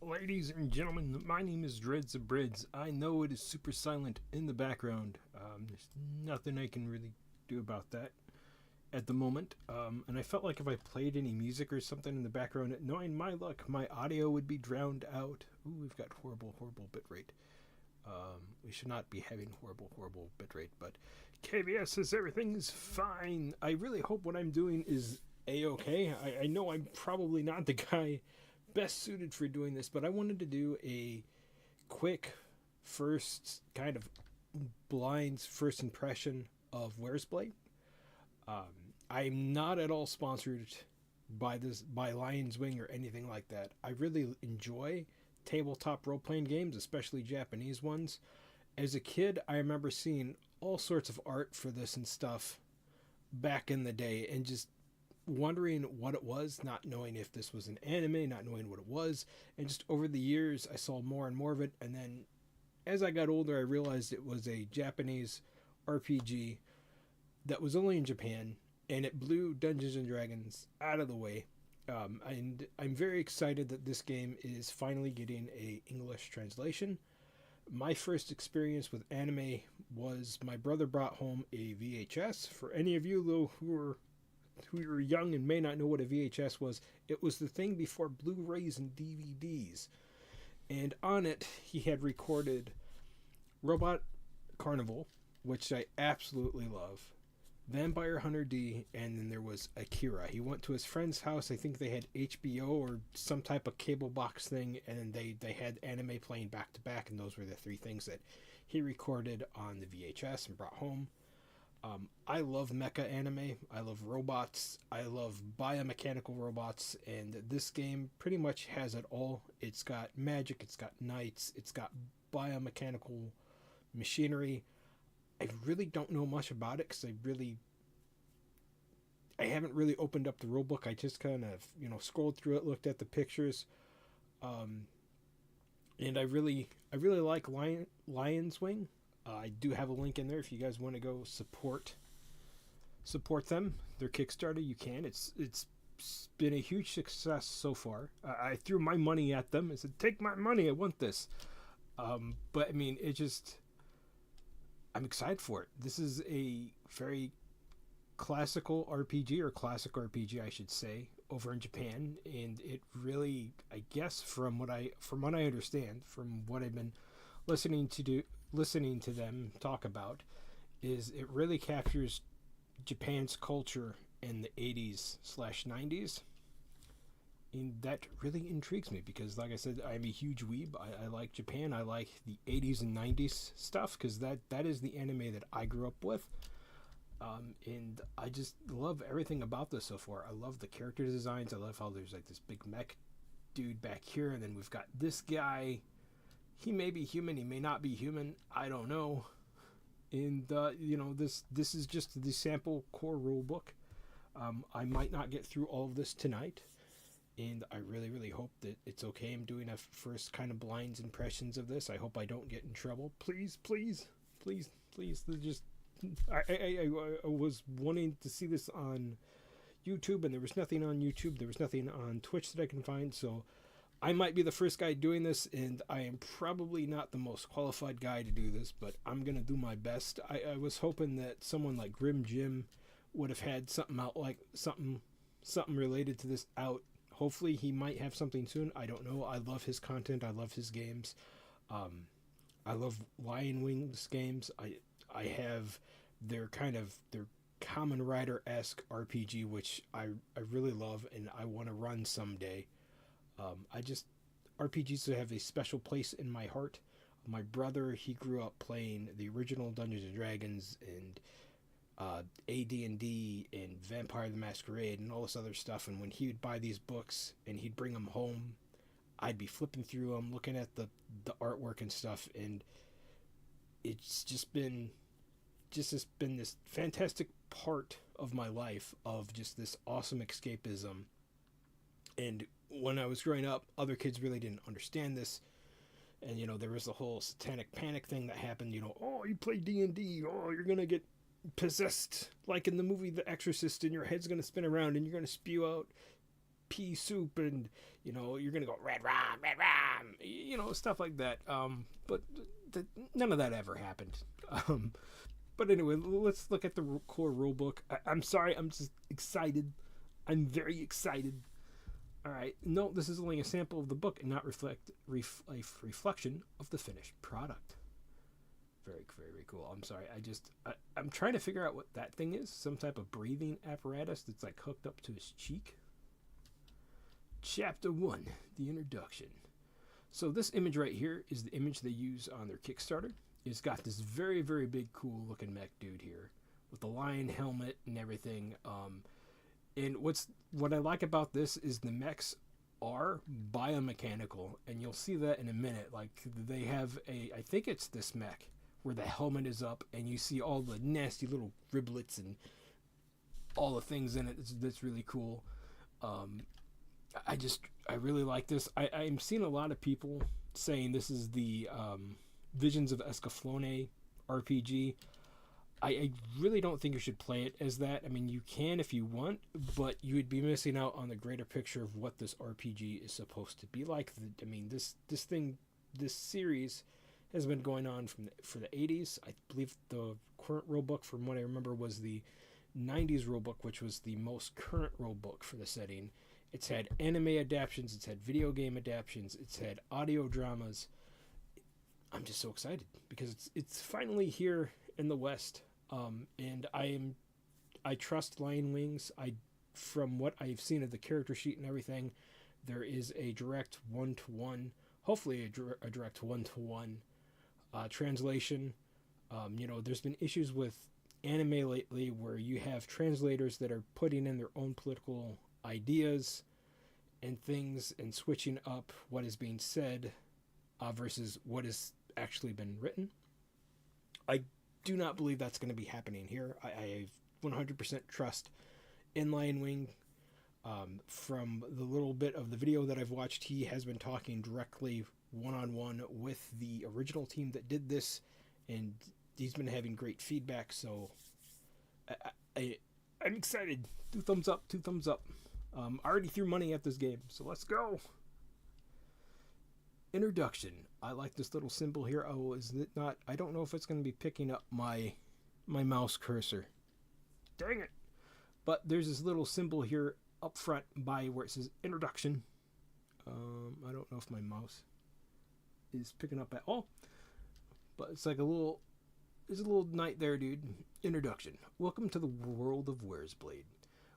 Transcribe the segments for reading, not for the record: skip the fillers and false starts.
Ladies and gentlemen, my name is DREDD BREAD. I know it is super silent in the background. There's nothing I can really do about that at the moment. And I felt like if I played any music or something in the background, knowing my luck, my audio would be drowned out. Ooh, we've got horrible, horrible bitrate. We should not be having horrible, horrible bitrate, but KBS says everything's fine. I really hope what I'm doing is a-okay. I know I'm probably not the guy best suited for doing this, but I wanted to do a quick first kind of blinds first impression of Where's Blade. I'm not at all sponsored by Lion's Wing or anything like that. I really enjoy tabletop role playing games, especially Japanese ones. As a kid, I remember seeing all sorts of art for this and stuff back in the day, and just wondering what it was, not knowing if this was an anime, not knowing what it was. And just over the years, I saw more and more of it. And then as I got older, I realized it was a Japanese RPG that was only in Japan, and it blew Dungeons and Dragons out of the way. And I'm very excited that this game is finally getting a English translation. My first experience with anime was my brother brought home a VHS. For any of you though who are young and may not know what a VHS was, it was the thing before Blu-rays and DVDs. And on it, he had recorded Robot Carnival, which I absolutely love, Vampire Hunter D, and then there was Akira. He went to his friend's house. I think they had HBO or some type of cable box thing, and they had anime playing back to back, and those were the three things that he recorded on the VHS and brought home. I love mecha anime. I love robots. I love biomechanical robots, and this game pretty much has it all. It's got magic. It's got knights. It's got biomechanical machinery. I really don't know much about it because I haven't really opened up the rulebook. I just kind of scrolled through it, looked at the pictures, um, and I really like Lion's Wing. I do have a link in there if you guys want to go support them. Their Kickstarter, you can. It's been a huge success so far. I threw my money at them. I said, "Take my money. I want this." But I mean, I'm excited for it. This is a very classical RPG, or classic RPG, I should say, over in Japan, and it really, I guess, from what I understand, from what I've been listening to them talk about, is it really captures Japan's culture in the 80s slash 90s. And that really intrigues me because, like I said, I'm a huge weeb. I like Japan. I like the 80s and 90s stuff because that is the anime that I grew up with. And I just love everything about this so far. I love the character designs. I love how there's like this big mech dude back here, and then we've got this guy. He may be human, he may not be human. I don't know. And this is just the sample core rule book. I might not get through all of this tonight, and I really, really hope that it's okay. I'm doing a first kind of blinds impressions of this. I hope I don't get in trouble. Please, please, please, please. Just I was wanting to see this on YouTube, and there was nothing on YouTube. There was nothing on Twitch that I can find. So I might be the first guy doing this, and I am probably not the most qualified guy to do this, but I'm gonna do my best. I was hoping that someone like Grim Jim would have had something out, like something related to this out. Hopefully he might have something soon. I don't know. I love his content. I love his games. Um, I love Lion Wings games. I have their Common Rider esque RPG, which I really love and I want to run someday. I just RPGs have a special place in my heart. My brother, he grew up playing the original Dungeons and Dragons and AD&D and Vampire the Masquerade and all this other stuff. And when he would buy these books and he'd bring them home, I'd be flipping through them, looking at the artwork and stuff, and it's just been this fantastic part of my life of just this awesome escapism. And when I was growing up, other kids really didn't understand this. And there was the whole satanic panic thing that happened. Oh, you play D&D, oh, you're gonna get possessed like in the movie The Exorcist, and your head's gonna spin around and you're gonna spew out pea soup, and you're gonna go red rum, stuff like that. But none of that ever happened. But anyway, let's look at the core rulebook. I'm sorry, I'm just excited. I'm very excited. All right, no, this is only a sample of the book and not a reflection of the finished product. Very, very cool. I'm sorry. I'm trying to figure out what that thing is. Some type of breathing apparatus that's like hooked up to his cheek. Chapter 1, the introduction. So this image right here is the image they use on their Kickstarter. It's got this very, very big, cool looking mech dude here with the lion helmet and everything. And what I like about this is the mechs are biomechanical, and you'll see that in a minute. Like they have I think it's this mech where the helmet is up and you see all the nasty little riblets and all the things in it. That's really cool. I really like this. I'm seeing a lot of people saying this is the Visions of Escaflowne RPG. I really don't think you should play it as that. I mean, you can if you want, but you would be missing out on the greater picture of what this RPG is supposed to be like. I mean, this series has been going on for the 80s. I believe the current rulebook, from what I remember, was the 90s rulebook, which was the most current rulebook for the setting. It's had anime adaptations, it's had video game adaptations, it's had audio dramas. I'm just so excited because it's finally here in the West, and I trust Lion Wings. From what I've seen of the character sheet and everything, there is a direct one-to-one, hopefully a direct one-to-one translation. There's been issues with anime lately where you have translators that are putting in their own political ideas and things and switching up what is being said versus what has actually been written. I do not believe that's going to be happening here. I 100% trust in Lion Wing. From the little bit of the video that I've watched, he has been talking directly one-on-one with the original team that did this, and he's been having great feedback, so I'm excited. 2 thumbs up, 2 thumbs up. I already threw money at this game, so let's go. Introduction. I like this little symbol here. Oh, is it not? I don't know if it's going to be picking up my mouse cursor. Dang it. But there's this little symbol here up front by where it says introduction. I don't know if my mouse is picking up at all, but it's like there's a little night there, dude. Introduction. Welcome to the world of Where's Blade.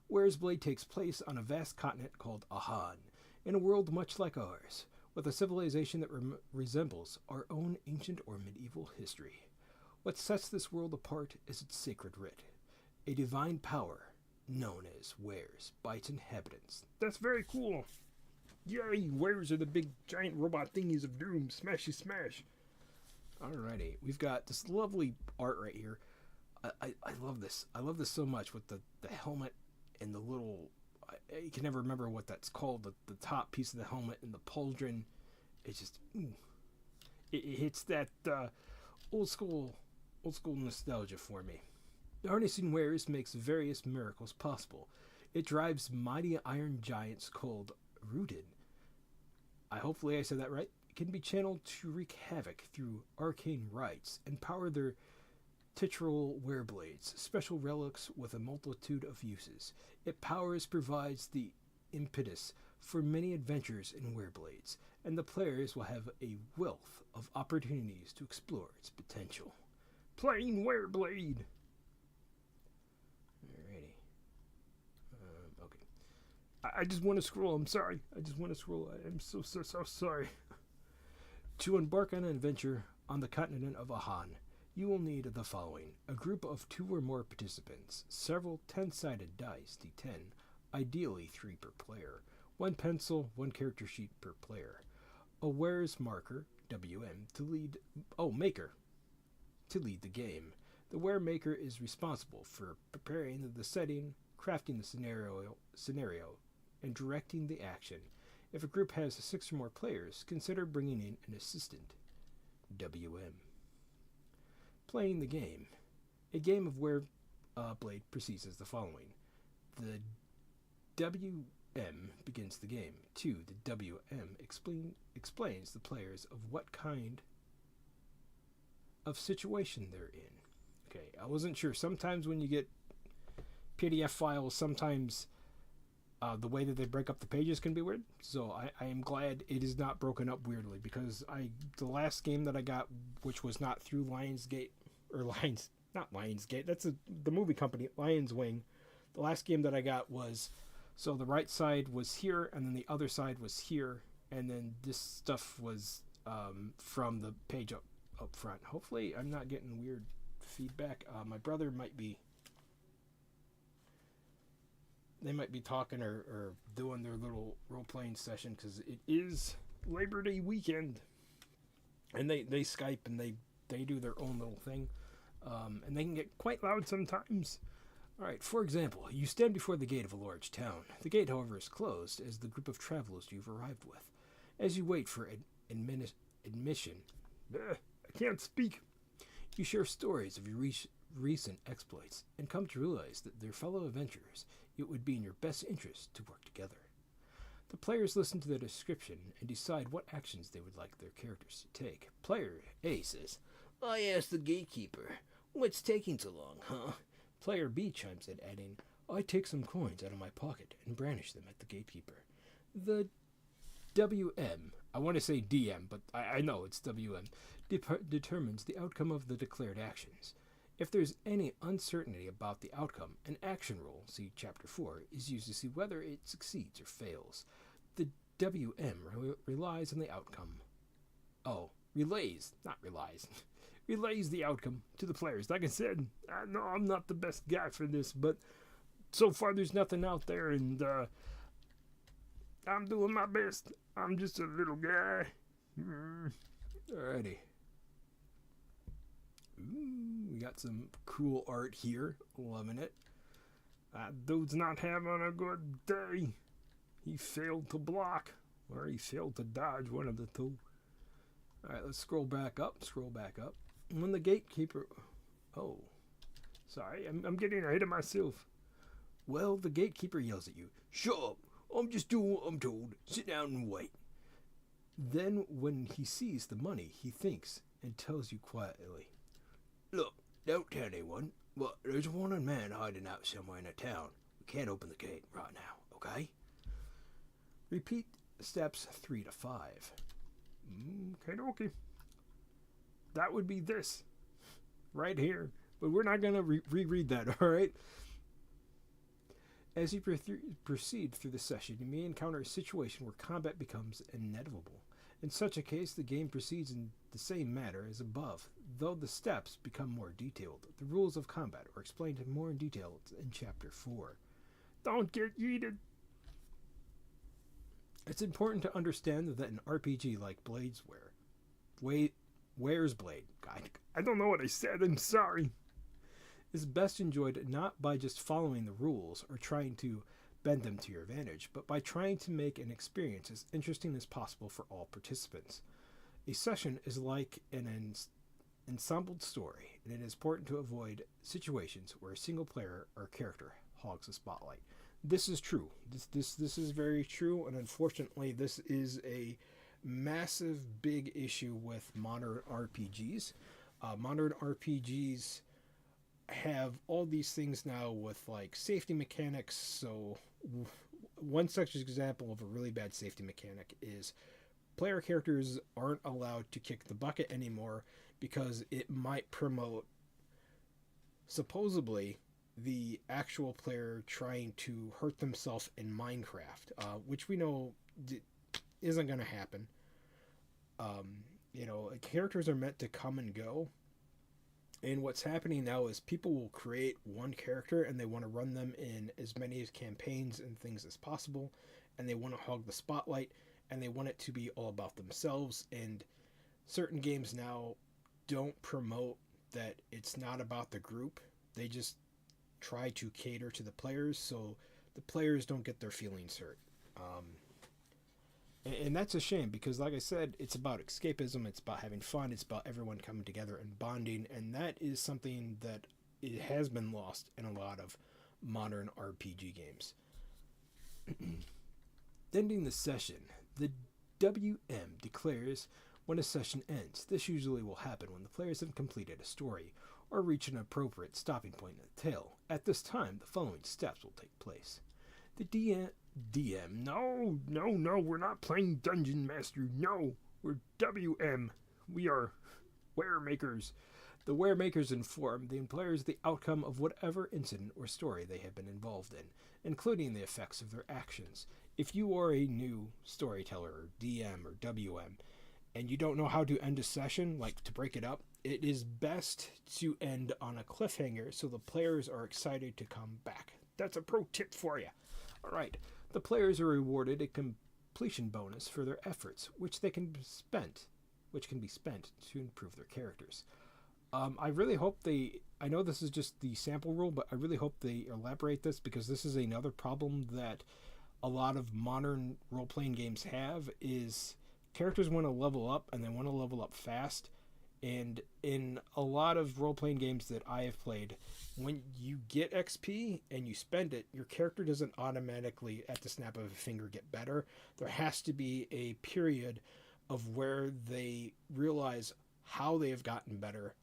Where's Blade takes place on a vast continent called Ahan, in a world much like ours, with a civilization that resembles our own ancient or medieval history. What sets this world apart is its sacred writ, a divine power known as wares by its inhabitants. That's very cool. Yay, wares are the big giant robot thingies of doom. Smashy smash. Alrighty, we've got this lovely art right here. I love this. I love this so much with the helmet and the little... I can never remember what that's called. The top piece of the helmet and the pauldron. It's just... It hits that old school nostalgia for me. Harnessing wares makes various miracles possible. It drives mighty iron giants called Rooted. Hopefully I said that right. It can be channeled to wreak havoc through arcane rites and power their titular wereblades, special relics with a multitude of uses. It provides the impetus for many adventures in wereblades, and the players will have a wealth of opportunities to explore its potential. Playing Wereblade! Alrighty. Okay. I just want to scroll. I'm sorry. I just want to scroll. I'm so sorry. To embark on an adventure on the continent of Ahan, you will need the following: a group of 2 or more participants, several 10-sided dice, D10, ideally 3 per player, 1 pencil, 1 character sheet per player, a wares marker, WM, maker, to lead the game. The ware maker is responsible for preparing the setting, crafting the scenario, and directing the action. If a group has 6 or more players, consider bringing in an assistant, WM. Playing the game. A game of Wereblade proceeds as the following. The M begins the game. 2. The WM explains the players of what kind of situation they're in. Okay, I wasn't sure. Sometimes when you get PDF files, sometimes the way that they break up the pages can be weird. So I am glad it is not broken up weirdly, because the last game that I got, which was not through not Lionsgate, that's the movie company, Lion's Wing. The last game that I got was, so the right side was here, and then the other side was here, and then this stuff was from the page up front. Hopefully I'm not getting weird feedback. My brother might be, they might be talking or doing their little role-playing session, because it is Labor Day weekend, and they Skype and they do their own little thing, and they can get quite loud sometimes. Alright, for example, you stand before the gate of a large town. The gate, however, is closed as the group of travelers you've arrived with. As you wait for admission, I can't speak. You share stories of your recent exploits and come to realize that their fellow adventurers, it would be in your best interest to work together. The players listen to the description and decide what actions they would like their characters to take. Player A says, "I asked the gatekeeper, what's taking so long, huh?" Player B chimes in, adding, "I take some coins out of my pocket and brandish them at the gatekeeper." The WM, I want to say DM, but I know it's WM, determines the outcome of the declared actions. If there's any uncertainty about the outcome, an action roll, see Chapter 4, is used to see whether it succeeds or fails. The WM relies on the outcome. Relays, not relies. Relays the outcome to the players. Like I said, I know I'm not the best guy for this, but so far there's nothing out there, and I'm doing my best. I'm just a little guy. Alrighty. Ooh, we got some cool art here. Loving it. That dude's not having a good day. He failed to block, or he failed to dodge, one of the two. Alright, let's scroll back up. When the gatekeeper... Oh. Sorry, I'm getting ahead of myself. Well, the gatekeeper yells at you. "Shut up! I'm just doing what I'm told. Sit down and wait." Then, when he sees the money, he thinks and tells you quietly, "Look, don't tell anyone, but there's a wanted man hiding out somewhere in the town. We can't open the gate right now, okay?" Repeat steps 3 to 5. Okay. That would be this. Right here. But we're not going to reread that, alright? As you proceed through the session, you may encounter a situation where combat becomes inevitable. In such a case, the game proceeds in the same manner as above, though the steps become more detailed. The rules of combat are explained more in detail in Chapter 4. Don't get yeeted! It's important to understand that an RPG like Ware's Blade, God, I don't know what I said, I'm sorry, is best enjoyed not by just following the rules or trying to bend them to your advantage, but by trying to make an experience as interesting as possible for all participants. A session is like an ensembled story, and it is important to avoid situations where a single player or character hogs the spotlight. This is true. This is very true, and unfortunately, this is a massive, big issue with modern RPGs. Modern RPGs have all these things now with like safety mechanics. So one such example of a really bad safety mechanic is player characters aren't allowed to kick the bucket anymore because it might promote supposedly the actual player trying to hurt themselves in Minecraft, which we know isn't going to happen. Characters are meant to come and go. And what's happening now is people will create one character and they want to run them in as many campaigns and things as possible. And they want to hog the spotlight and they want it to be all about themselves. And certain games now don't promote that it's not about the group. They just try to cater to the players so the players don't get their feelings hurt. And that's a shame because, like I said, it's about escapism, it's about having fun, it's about everyone coming together and bonding, and that is something that it has been lost in a lot of modern RPG games. Ending the session. The WM declares when a session ends. This usually will happen when the players have completed a story or reach an appropriate stopping point in the tale. At this time, the following steps will take place. The DM, no, we're not playing Dungeon Master, no, we're WM. We are Waremakers. The Waremakers inform the players the outcome of whatever incident or story they have been involved in, including the effects of their actions. If you are a new storyteller, or DM, or WM, and you don't know how to end a session, like to break it up, it is best to end on a cliffhanger so the players are excited to come back. That's a pro tip for you. Alright, the players are rewarded a completion bonus for their efforts, which can be spent to improve their characters. I really hope I know this is just the sample rule, but I really hope they elaborate this, because this is another problem that a lot of modern role-playing games have, is characters want to level up, and they want to level up fast. And in a lot of role-playing games that I have played, when you get XP and you spend it, your character doesn't automatically, at the snap of a finger, get better. There has to be a period of where they realize how they have gotten better.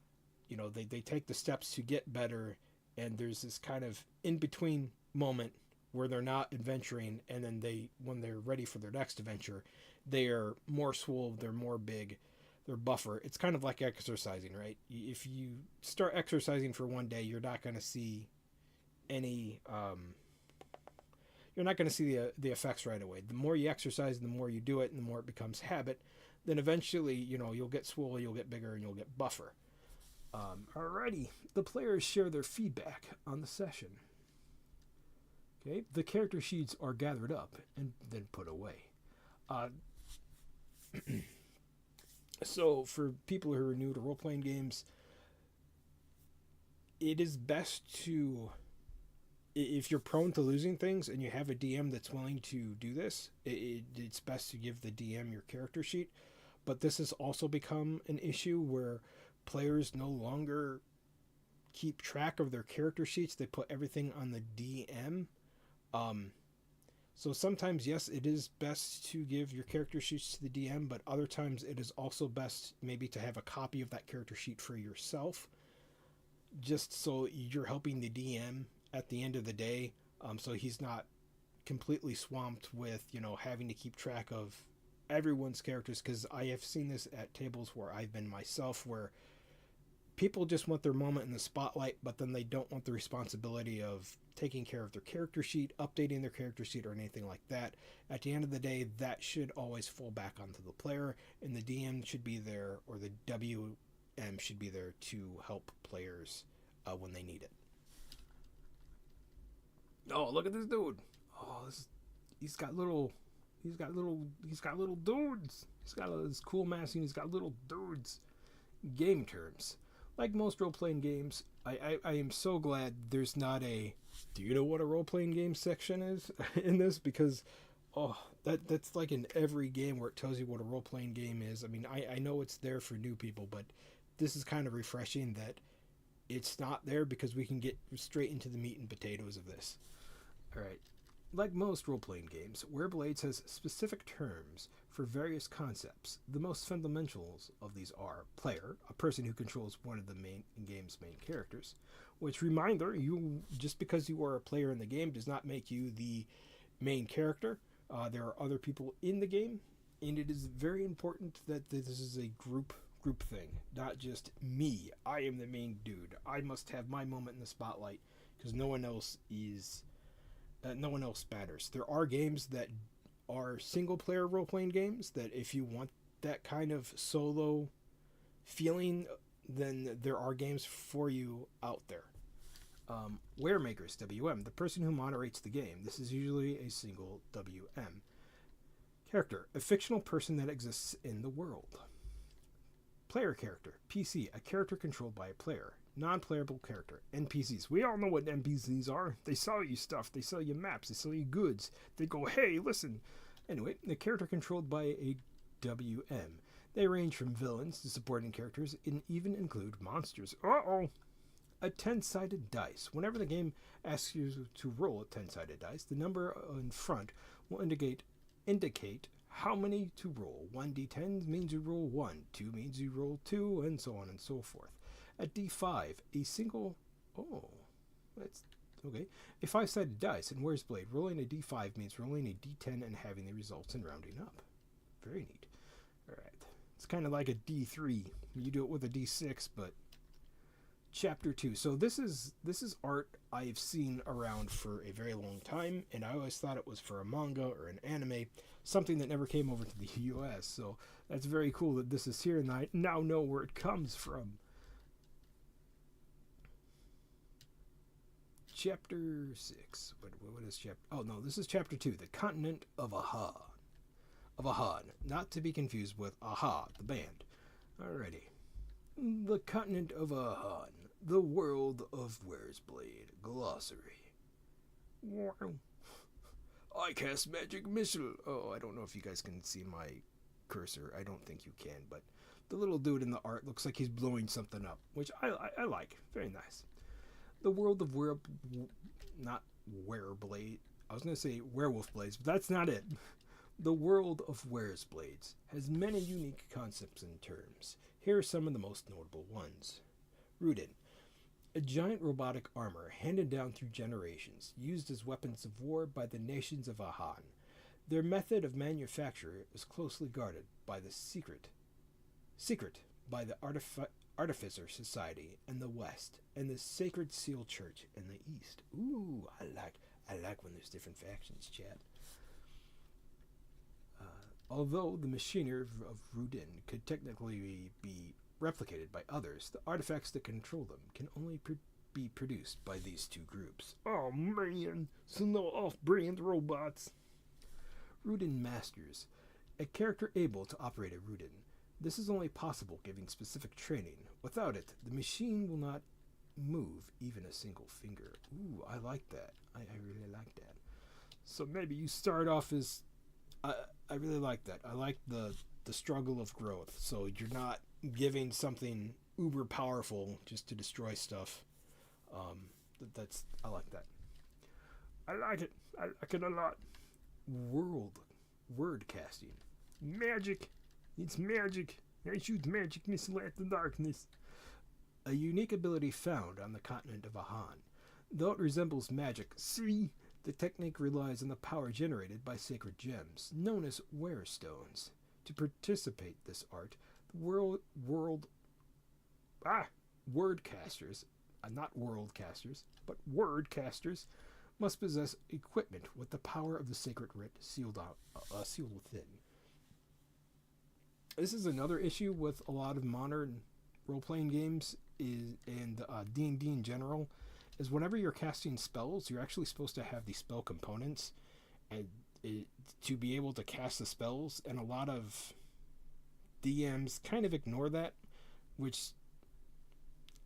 You know, they take the steps to get better, and there's this kind of in-between moment where they're not adventuring, and then when they're ready for their next adventure, they are more swole, they're more big, they're buffer. It's kind of like exercising, right? If you start exercising for one day, you're not going to see any you're not going to see the effects right away. The more you exercise, the more you do it, and the more it becomes habit, then eventually, you'll get swole, you'll get bigger, and you'll get buffer. Alrighty, the players share their feedback on the session. Okay, the character sheets are gathered up and then put away. So for people who are new to role-playing games, it is best to, if you're prone to losing things and you have a DM that's willing to do this, it's best to give the DM your character sheet. But this has also become an issue where players no longer keep track of their character sheets. They put everything on the DM. So sometimes, yes, it is best to give your character sheets to the DM, but other times it is also best maybe to have a copy of that character sheet for yourself, just so you're helping the DM at the end of the day, so he's not completely swamped with, having to keep track of everyone's characters, because I have seen this at tables where I've been myself, where people just want their moment in the spotlight, but then they don't want the responsibility of taking care of their character sheet, updating their character sheet, or anything like that. At the end of the day, that should always fall back onto the player, and the DM should be there, or the WM should be there to help players when they need it. Oh, look at this dude! Oh, he's got little dudes. He's got this cool mask, and he's got little dudes. Game terms. Like most role-playing games, I am so glad there's not a "do you know what a role-playing game" section is in this, because that's like in every game where it tells you what a role-playing game is. I mean, I know it's there for new people, but this is kind of refreshing that it's not there, because we can get straight into the meat and potatoes of this. Alright. Like most role-playing games, Wereblades has specific terms for various concepts. The most fundamentals of these are player, a person who controls one of the game's main characters. Which, reminder, just because you are a player in the game does not make you the main character. There are other people in the game, and it is very important that this is a group thing, not just me. I am the main dude. I must have my moment in the spotlight, because no one else matters. There are games that are single-player role-playing games that if you want that kind of solo feeling, then there are games for you out there. Waremakers, WM, the person who moderates the game. This is usually a single WM. Character, a fictional person that exists in the world. Player character, PC, a character controlled by a player. Non-playable character, NPCs. We all know what NPCs are. They sell you stuff. They sell you maps. They sell you goods. They go, hey, listen. Anyway, the character controlled by a WM. They range from villains to supporting characters and even include monsters. Uh-oh. A 10-sided dice. Whenever the game asks you to roll a 10-sided dice, the number in front will indicate indicate how many to roll. 1d10 means you roll 1, 2 means you roll 2, and so on and so forth. At d5, a single... Oh, that's... Okay. A 5-sided dice in Where's Blade. Rolling a d5 means rolling a d10 and having the results and rounding up. Very neat. Alright. It's kind of like a d3. You do it with a d6, but... Chapter 2. So this is art I've seen around for a very long time, and I always thought it was for a manga or an anime, something that never came over to the US. So that's very cool that this is here, and I now know where it comes from. Chapter 6. What is chapter... Oh, no, this is Chapter 2. The Continent of Aha. Of Ahan. Not to be confused with Aha, the band. Alrighty. The Continent of Ahan. The World of Where's Blade. Glossary. Wow. I cast magic missile. Oh, I don't know if you guys can see my cursor. I don't think you can, but the little dude in the art looks like he's blowing something up, which I like. Very nice. The world of not Wereblade. I was going to say Werewolf Blades, but that's not it. The world of Where's Blades has many unique concepts and terms. Here are some of the most notable ones. Rudin, a giant robotic armor handed down through generations, used as weapons of war by the nations of Ahan. Their method of manufacture is closely guarded by the secret by the Artificer Society in the West and the Sacred Seal Church in the East. Ooh, I like when there's different factions, chat. Although the machinery of Rudin could technically be replicated by others, the artifacts that control them can only be produced by these two groups. Oh man, so no off-brand robots. Rudin Masters, a character able to operate a Rudin. This is only possible given specific training. Without it, the machine will not move even a single finger. Ooh, I like that. I really like that. So maybe you start off as... I really like that. I like the struggle of growth. So you're not giving something uber powerful just to destroy stuff. I like that. I like it. I like it a lot. Word casting. Magic. It's magic. I shoot magic missile at the darkness. A unique ability found on the continent of Ahan. Though it resembles magic, see, the technique relies on the power generated by sacred gems, known as werestones. To participate this art, the wordcasters, not worldcasters, but wordcasters, must possess equipment with the power of the sacred writ sealed within. This is another issue with a lot of modern role-playing games and D&D in general, is whenever you're casting spells, you're actually supposed to have the spell components and to be able to cast the spells, and a lot of DMs kind of ignore that, which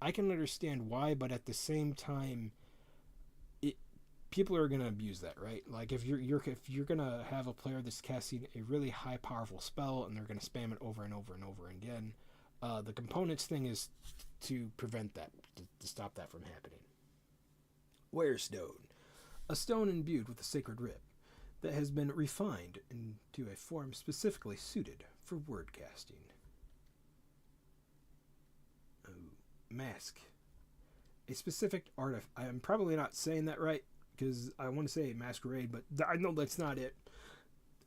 I can understand why, but at the same time, people are gonna abuse that, right? Like if you're gonna have a player that's casting a really high powerful spell and they're gonna spam it over and over and over again, the components thing is to prevent that, to stop that from happening. Warestone, a stone imbued with a sacred writ that has been refined into a form specifically suited for word casting. Mask, a specific artifact. I'm probably not saying that right, because I want to say masquerade, but I know that's not it.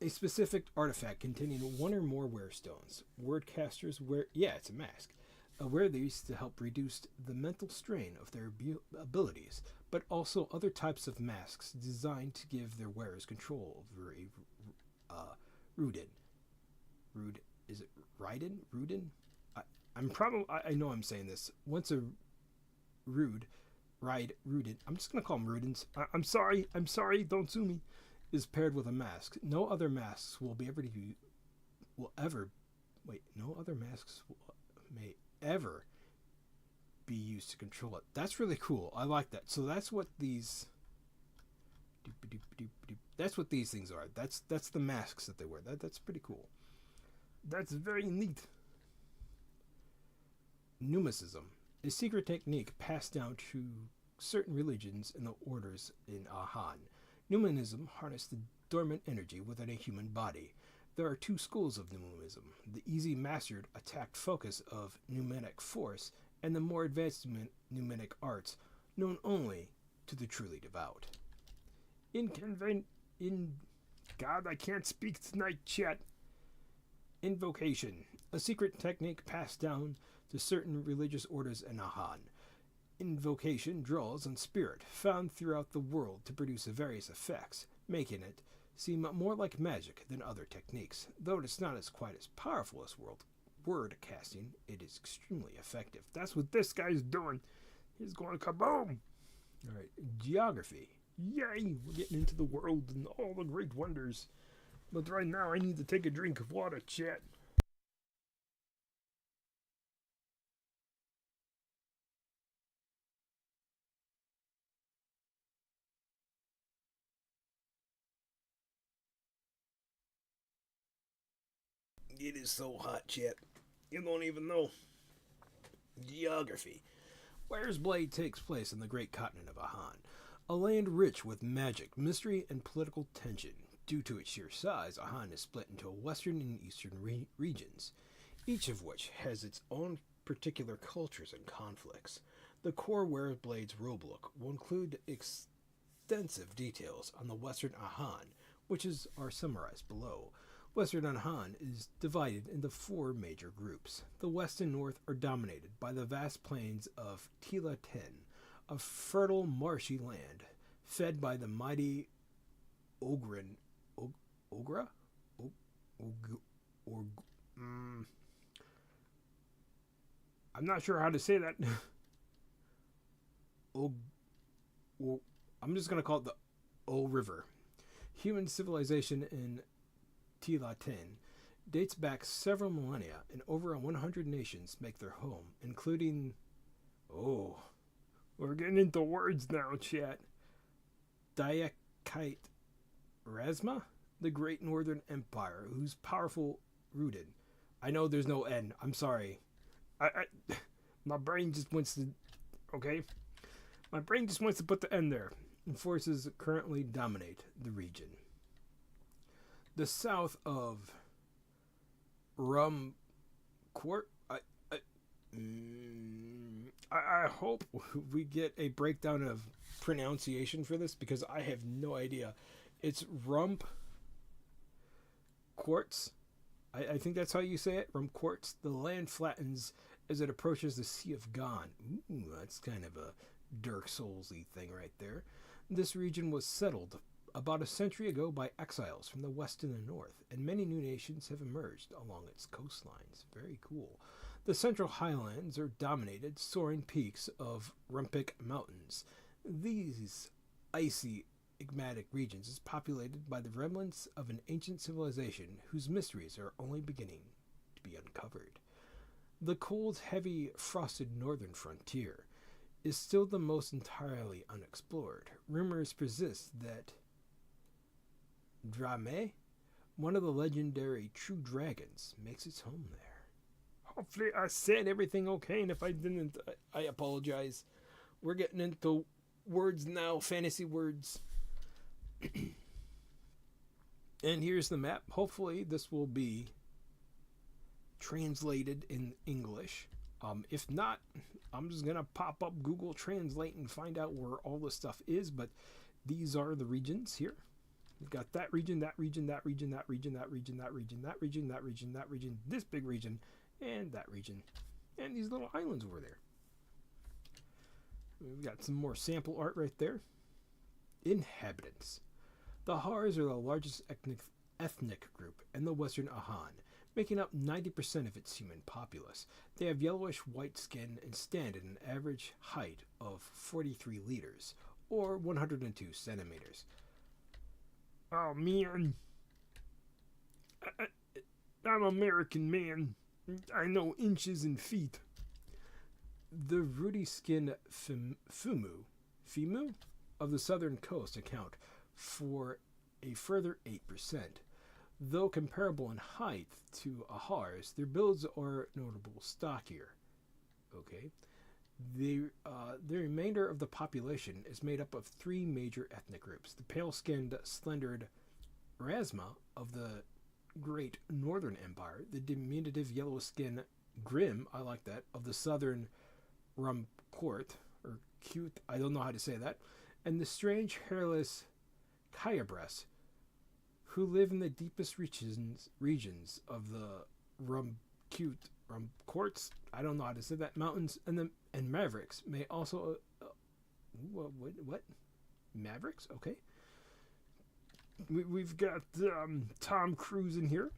A specific artifact containing one or more werestones. Wordcasters it's a mask. Wear these to help reduce the mental strain of their abilities, but also other types of masks designed to give their wearers control over a Rudin. Is it Raiden? Rudin? I know I'm saying this. Once a Rudin. I'm just gonna call them Rudins. I'm sorry. Don't sue me. Is paired with a mask. No other masks may ever be used to control it. That's really cool. I like that. So that's what these. That's what these things are. That's the masks that they wear. That's pretty cool. That's very neat. Pneumacism, a secret technique passed down to certain religions and the orders in Ahan. Pneumanism harnessed the dormant energy within a human body. There are two schools of Numism: the easy mastered attacked focus of pneumatic force, and the more advanced pneumatic arts known only to the truly devout. In God, I can't speak tonight, chat. Invocation, a secret technique passed down to certain religious orders in Ahan. Invocation draws on spirit found throughout the world to produce various effects, making it seem more like magic than other techniques. Though it's not as quite as powerful as word casting, it is extremely effective. That's what this guy's doing. He's going kaboom! Alright, geography. Yay! We're getting into the world and all the great wonders. But right now I need to take a drink of water, chat. It is so hot, chat. You don't even know. Geography. Were's Blade takes place on the great continent of Ahan, a land rich with magic, mystery, and political tension. Due to its sheer size, Ahan is split into western and eastern regions, each of which has its own particular cultures and conflicts. The core Were's Blade's rulebook will include extensive details on the western Ahan, are summarized below. Western Ahan is divided into four major groups. The west and north are dominated by the vast plains of Tila Ten, a fertile marshy land fed by the mighty Ogren. Ogra? I'm not sure how to say that. I'm just going to call it the O River. Human civilization in Tila Ten dates back several millennia, and over 100 nations make their home, including... Oh, we're getting into words now, chat. Diakite Rasma, the Great Northern Empire, whose powerful rooted. I know there's no N. I'm sorry. My brain just wants to. Okay, my brain just wants to put the N there. And forces currently dominate the region. The south of Rumquart. I hope we get a breakdown of pronunciation for this because I have no idea. It's Rump Quartz. I think that's how you say it. Rump Quartz. The land flattens as it approaches the Sea of Gon. Ooh, that's kind of a Dark Souls-y thing right there. This region was settled about a century ago by exiles from the west and the north, and many new nations have emerged along its coastlines. Very cool. The central highlands are dominated, soaring peaks of Rumpic Mountains. These icy enigmatic regions is populated by the remnants of an ancient civilization whose mysteries are only beginning to be uncovered. The cold, heavy, frosted northern frontier is still the most entirely unexplored. Rumors persist that Drame, one of the legendary true dragons, makes its home there. Hopefully I said everything okay, and if I didn't, I apologize. We're getting into words now, fantasy words. And here's the map. Hopefully this will be translated in English. If not, I'm just gonna pop up Google Translate and find out where all this stuff is. But these are the regions here. We've got that region, that region, that region, that region, that region, that region, that region, that region, that region, this big region, and that region, and these little islands over there. We've got some more sample art right there. Inhabitants. The Hars are the largest ethnic group in the western Ahan, making up 90% of its human populace. They have yellowish-white skin and stand at an average height of 43 liters, or 102 centimeters. Oh, man. I'm an American man. I know inches and feet. The ruddy-skinned Fimu of the southern coast account for a further 8%. Though comparable in height to Ahars, their builds are notable stockier. Okay. The remainder of the population is made up of three major ethnic groups: the pale-skinned, slendered Rasma of the Great Northern Empire, the diminutive yellow skin Grim, I like that, of the Southern Rumcourt, or Cute, I don't know how to say that, and the strange hairless Kyabres, who live in the deepest regions of the Rumcourts, I don't know how to say that, mountains, and Mavericks may also, what? Mavericks? Okay. We've got Tom Cruise in here.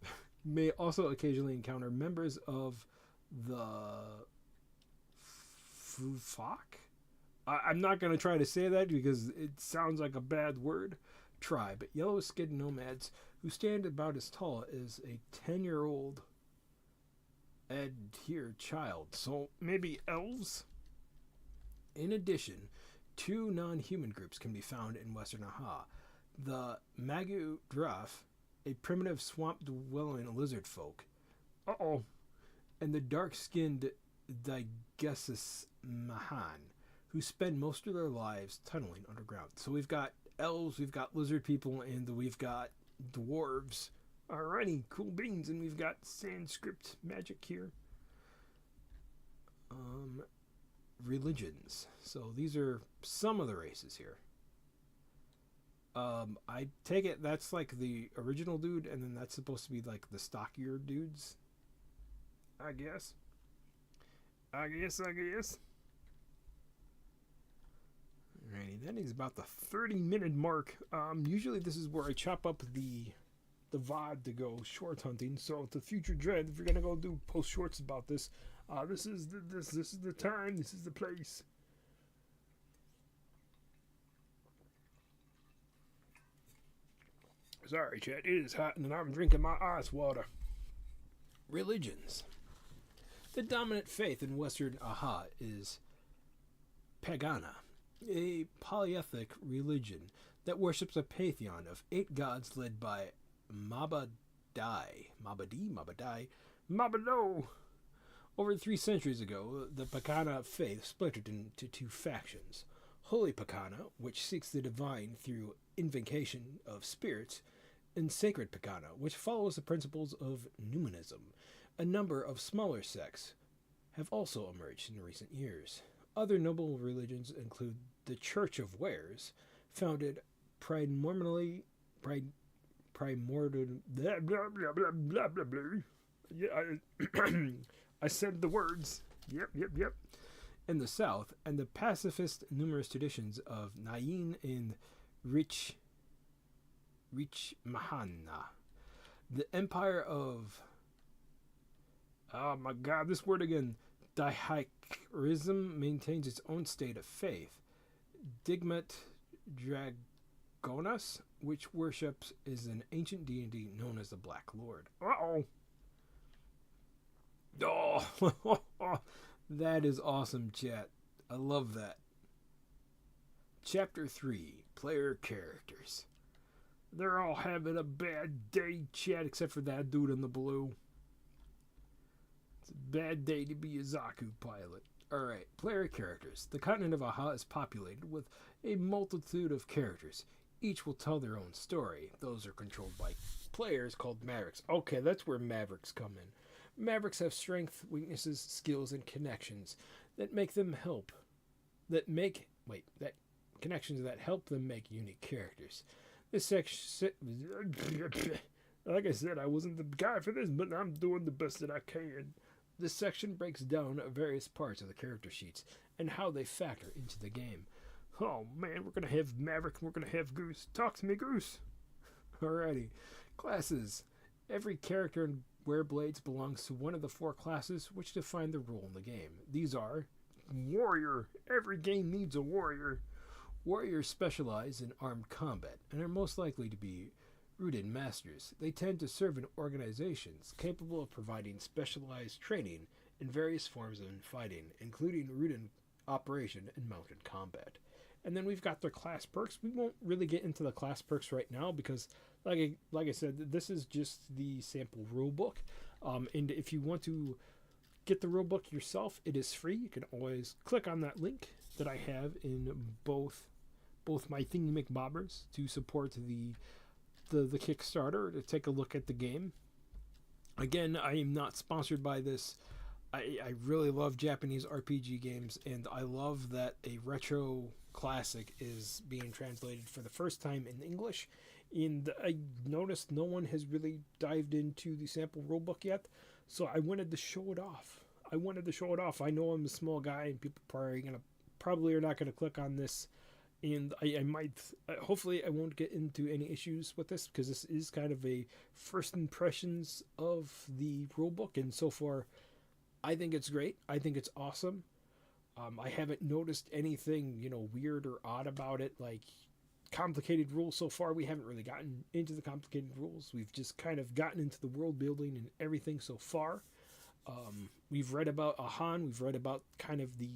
May also occasionally encounter members of the Fufak. I'm not going to try to say that because it sounds like a bad word. Tribe, yellow-skinned nomads who stand about as tall as a 10-year-old adhere child. So maybe elves? In addition, 2 non-human groups can be found in Western Aha. The Magu Draf, a primitive swamp-dwelling lizard folk. Uh-oh. And the dark-skinned Digessus Mahan, who spend most of their lives tunneling underground. So we've got elves, we've got lizard people, and we've got dwarves. Alrighty, cool beans. And we've got Sanskrit magic here. Religions. So these are some of the races here. I take it that's like the original dude, and then that's supposed to be like the stockier dudes. I guess. Alrighty, that is about the 30-minute mark. Usually this is where I chop up the VOD to go short hunting. So to future Dread, if you're gonna go do post shorts about this, this is the time, this is the place. Sorry, chat. It is hot, and I'm drinking my ice water. Religions. The dominant faith in Western Aha is Pagana, a polytheistic religion that worships a pantheon of 8 gods led by Mabado. Over 3 centuries ago, the Pagana faith splintered into 2 factions. Holy Pagana, which seeks the divine through invocation of spirits, and Sacred Pagana, which follows the principles of Numinism. A number of smaller sects have also emerged in recent years. Other notable religions include the Church of Wares, founded primordially blah blah blah blah blah blah blah. Yeah, I said the words. Yep. In the south, and the pacifist numerous traditions of Nain and Rich Mahana. The empire of, oh my god, this word again, Dihaikrism maintains its own state of faith. Digmet Dragonas, which worships is an ancient deity known as the Black Lord. Oh, that is awesome, chat. I love that. Chapter 3, Player Characters. They're all having a bad day, chat, except for that dude in the blue. It's a bad day to be a Zaku pilot. Alright, player characters. The continent of Aha is populated with a multitude of characters. Each will tell their own story. Those are controlled by players called Mavericks. Okay, that's where Mavericks come in. Mavericks have strengths, weaknesses, skills, and connections that make them help. Connections that help them make unique characters. This section, like I said, I wasn't the guy for this, but I'm doing the best that I can. This section breaks down various parts of the character sheets and how they factor into the game. Oh man, we're gonna have Maverick, we're gonna have Goose. Talk to me, Goose. Alrighty. Classes. Every character in Wereblades belongs to one of the 4 classes which define the role in the game. These are Warrior. Every game needs a warrior. Warriors specialize in armed combat and are most likely to be rooted masters. They tend to serve in organizations capable of providing specialized training in various forms of fighting, including rooted operation and mounted combat. And then we've got their class perks. We won't really get into the class perks right now because, like I said, this is just the sample rulebook. And if you want to get the rulebook yourself, it is free. You can always click on that link that I have in both my Thingy McBobbers to support the the Kickstarter to take a look at the game. Again, I am not sponsored by this. I really love Japanese RPG games, and I love that a retro classic is being translated for the first time in English. And I noticed no one has really dived into the sample rulebook yet, so I wanted to show it off. I know I'm a small guy, and people probably are not gonna click on this, and I might. Hopefully, I won't get into any issues with this because this is kind of a first impressions of the rulebook, and so far, I think it's great. I think it's awesome. I haven't noticed anything, weird or odd about it. Like complicated rules so far, we haven't really gotten into the complicated rules. We've just kind of gotten into the world building and everything so far. We've read about Ahan. We've read about kind of the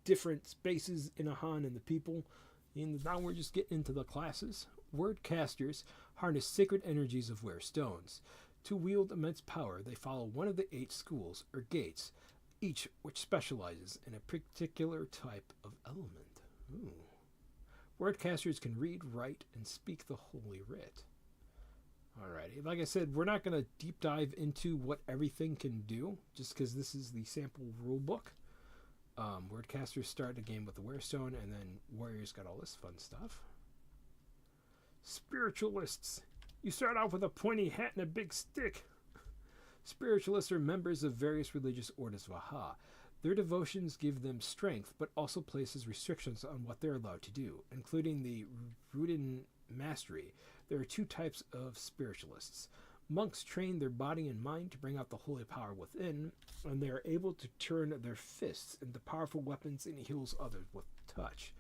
different spaces in Ahan and the people. And now we're just getting into the classes. Word casters harness sacred energies of Were Stones. To wield immense power, they follow one of the 8 schools, or gates, each which specializes in a particular type of element. Ooh. Wordcasters can read, write, and speak the Holy Writ. Alrighty, like I said, we're not going to deep dive into what everything can do, just because this is the sample rulebook. Wordcasters start the game with the Warestone, and then Warriors got all this fun stuff. Spiritualists. You start off with a pointy hat and a big stick. Spiritualists are members of various religious orders of Aha. Their devotions give them strength, but also places restrictions on what they're allowed to do, including the Rudin Mastery. There are 2 types of spiritualists. Monks train their body and mind to bring out the holy power within, and they are able to turn their fists into powerful weapons and heals others with touch.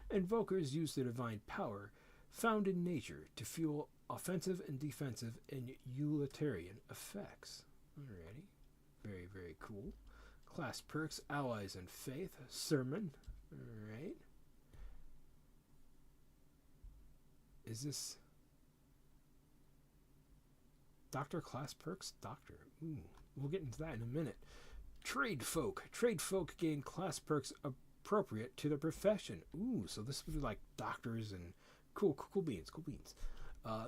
Invokers use their divine power, found in nature, to fuel offensive and defensive and utilitarian effects. Alrighty. Very, very cool. Class perks, allies and faith, sermon. Alright. Is this Doctor class perks? Doctor. Ooh. We'll get into that in a minute. Trade folk. Trade folk gain class perks appropriate to their profession. Ooh, so this would be like doctors and cool beans.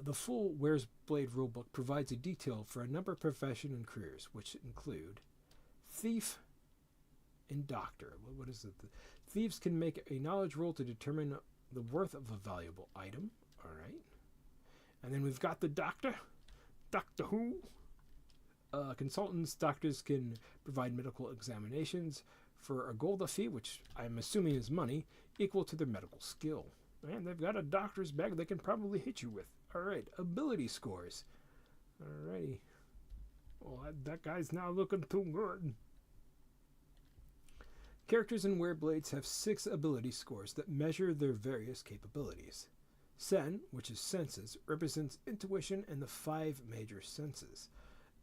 The full Where's Blade rulebook provides a detail for a number of professions and careers, which include thief and doctor. What is it? Thieves can make a knowledge roll to determine the worth of a valuable item. All right. And then we've got the doctor. Doctor Who. Consultants, doctors can provide medical examinations for a golda fee, which I'm assuming is money, equal to their medical skill. And they've got a doctor's bag they can probably hit you with. Alright, ability scores. Alrighty. Well, that guy's now looking too good. Characters in Wereblades have 6 ability scores that measure their various capabilities. Sen, which is senses, represents intuition and the 5 major senses.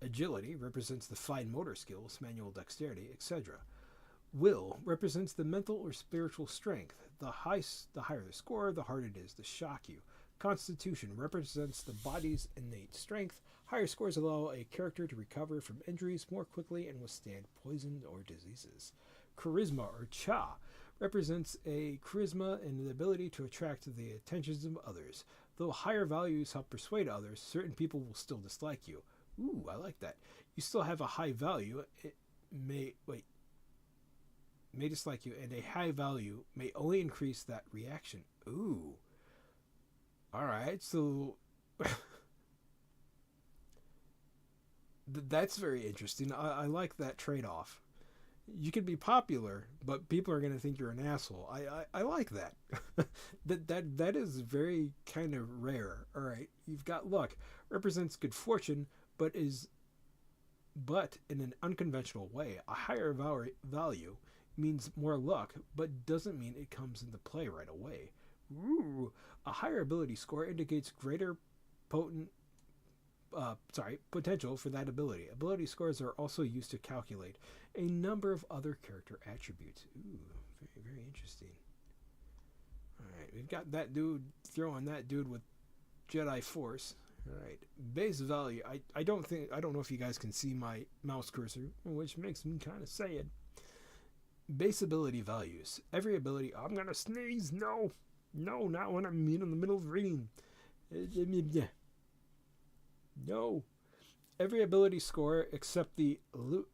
Agility represents the fine motor skills, manual dexterity, etc. Will represents the mental or spiritual strength. The higher the score, the harder it is to shock you. Constitution represents the body's innate strength. Higher scores allow a character to recover from injuries more quickly and withstand poison or diseases. Charisma, or cha, represents a charisma and the ability to attract the attentions of others. Though higher values help persuade others, certain people will still dislike you. Ooh, I like that. You still have a high value. It may dislike you, and a high value may only increase that reaction. Ooh. Alright, so that's very interesting. I like that trade-off. You can be popular, but people are going to think you're an asshole. I like that. that is very kind of rare. Alright, you've got luck. Represents good fortune, but in an unconventional way. A higher value means more luck, but doesn't mean it comes into play right away. Ooh, a higher ability score indicates greater potential for that ability. Ability scores are also used to calculate a number of other character attributes. Ooh, very, very interesting. Alright, we've got that dude throwing that dude with Jedi Force. Alright, base value. I don't know if you guys can see my mouse cursor, which makes me kind of sad. Base ability values. Every ability. I'm gonna sneeze. No, not when I'm in the middle of reading. No. Every ability score except the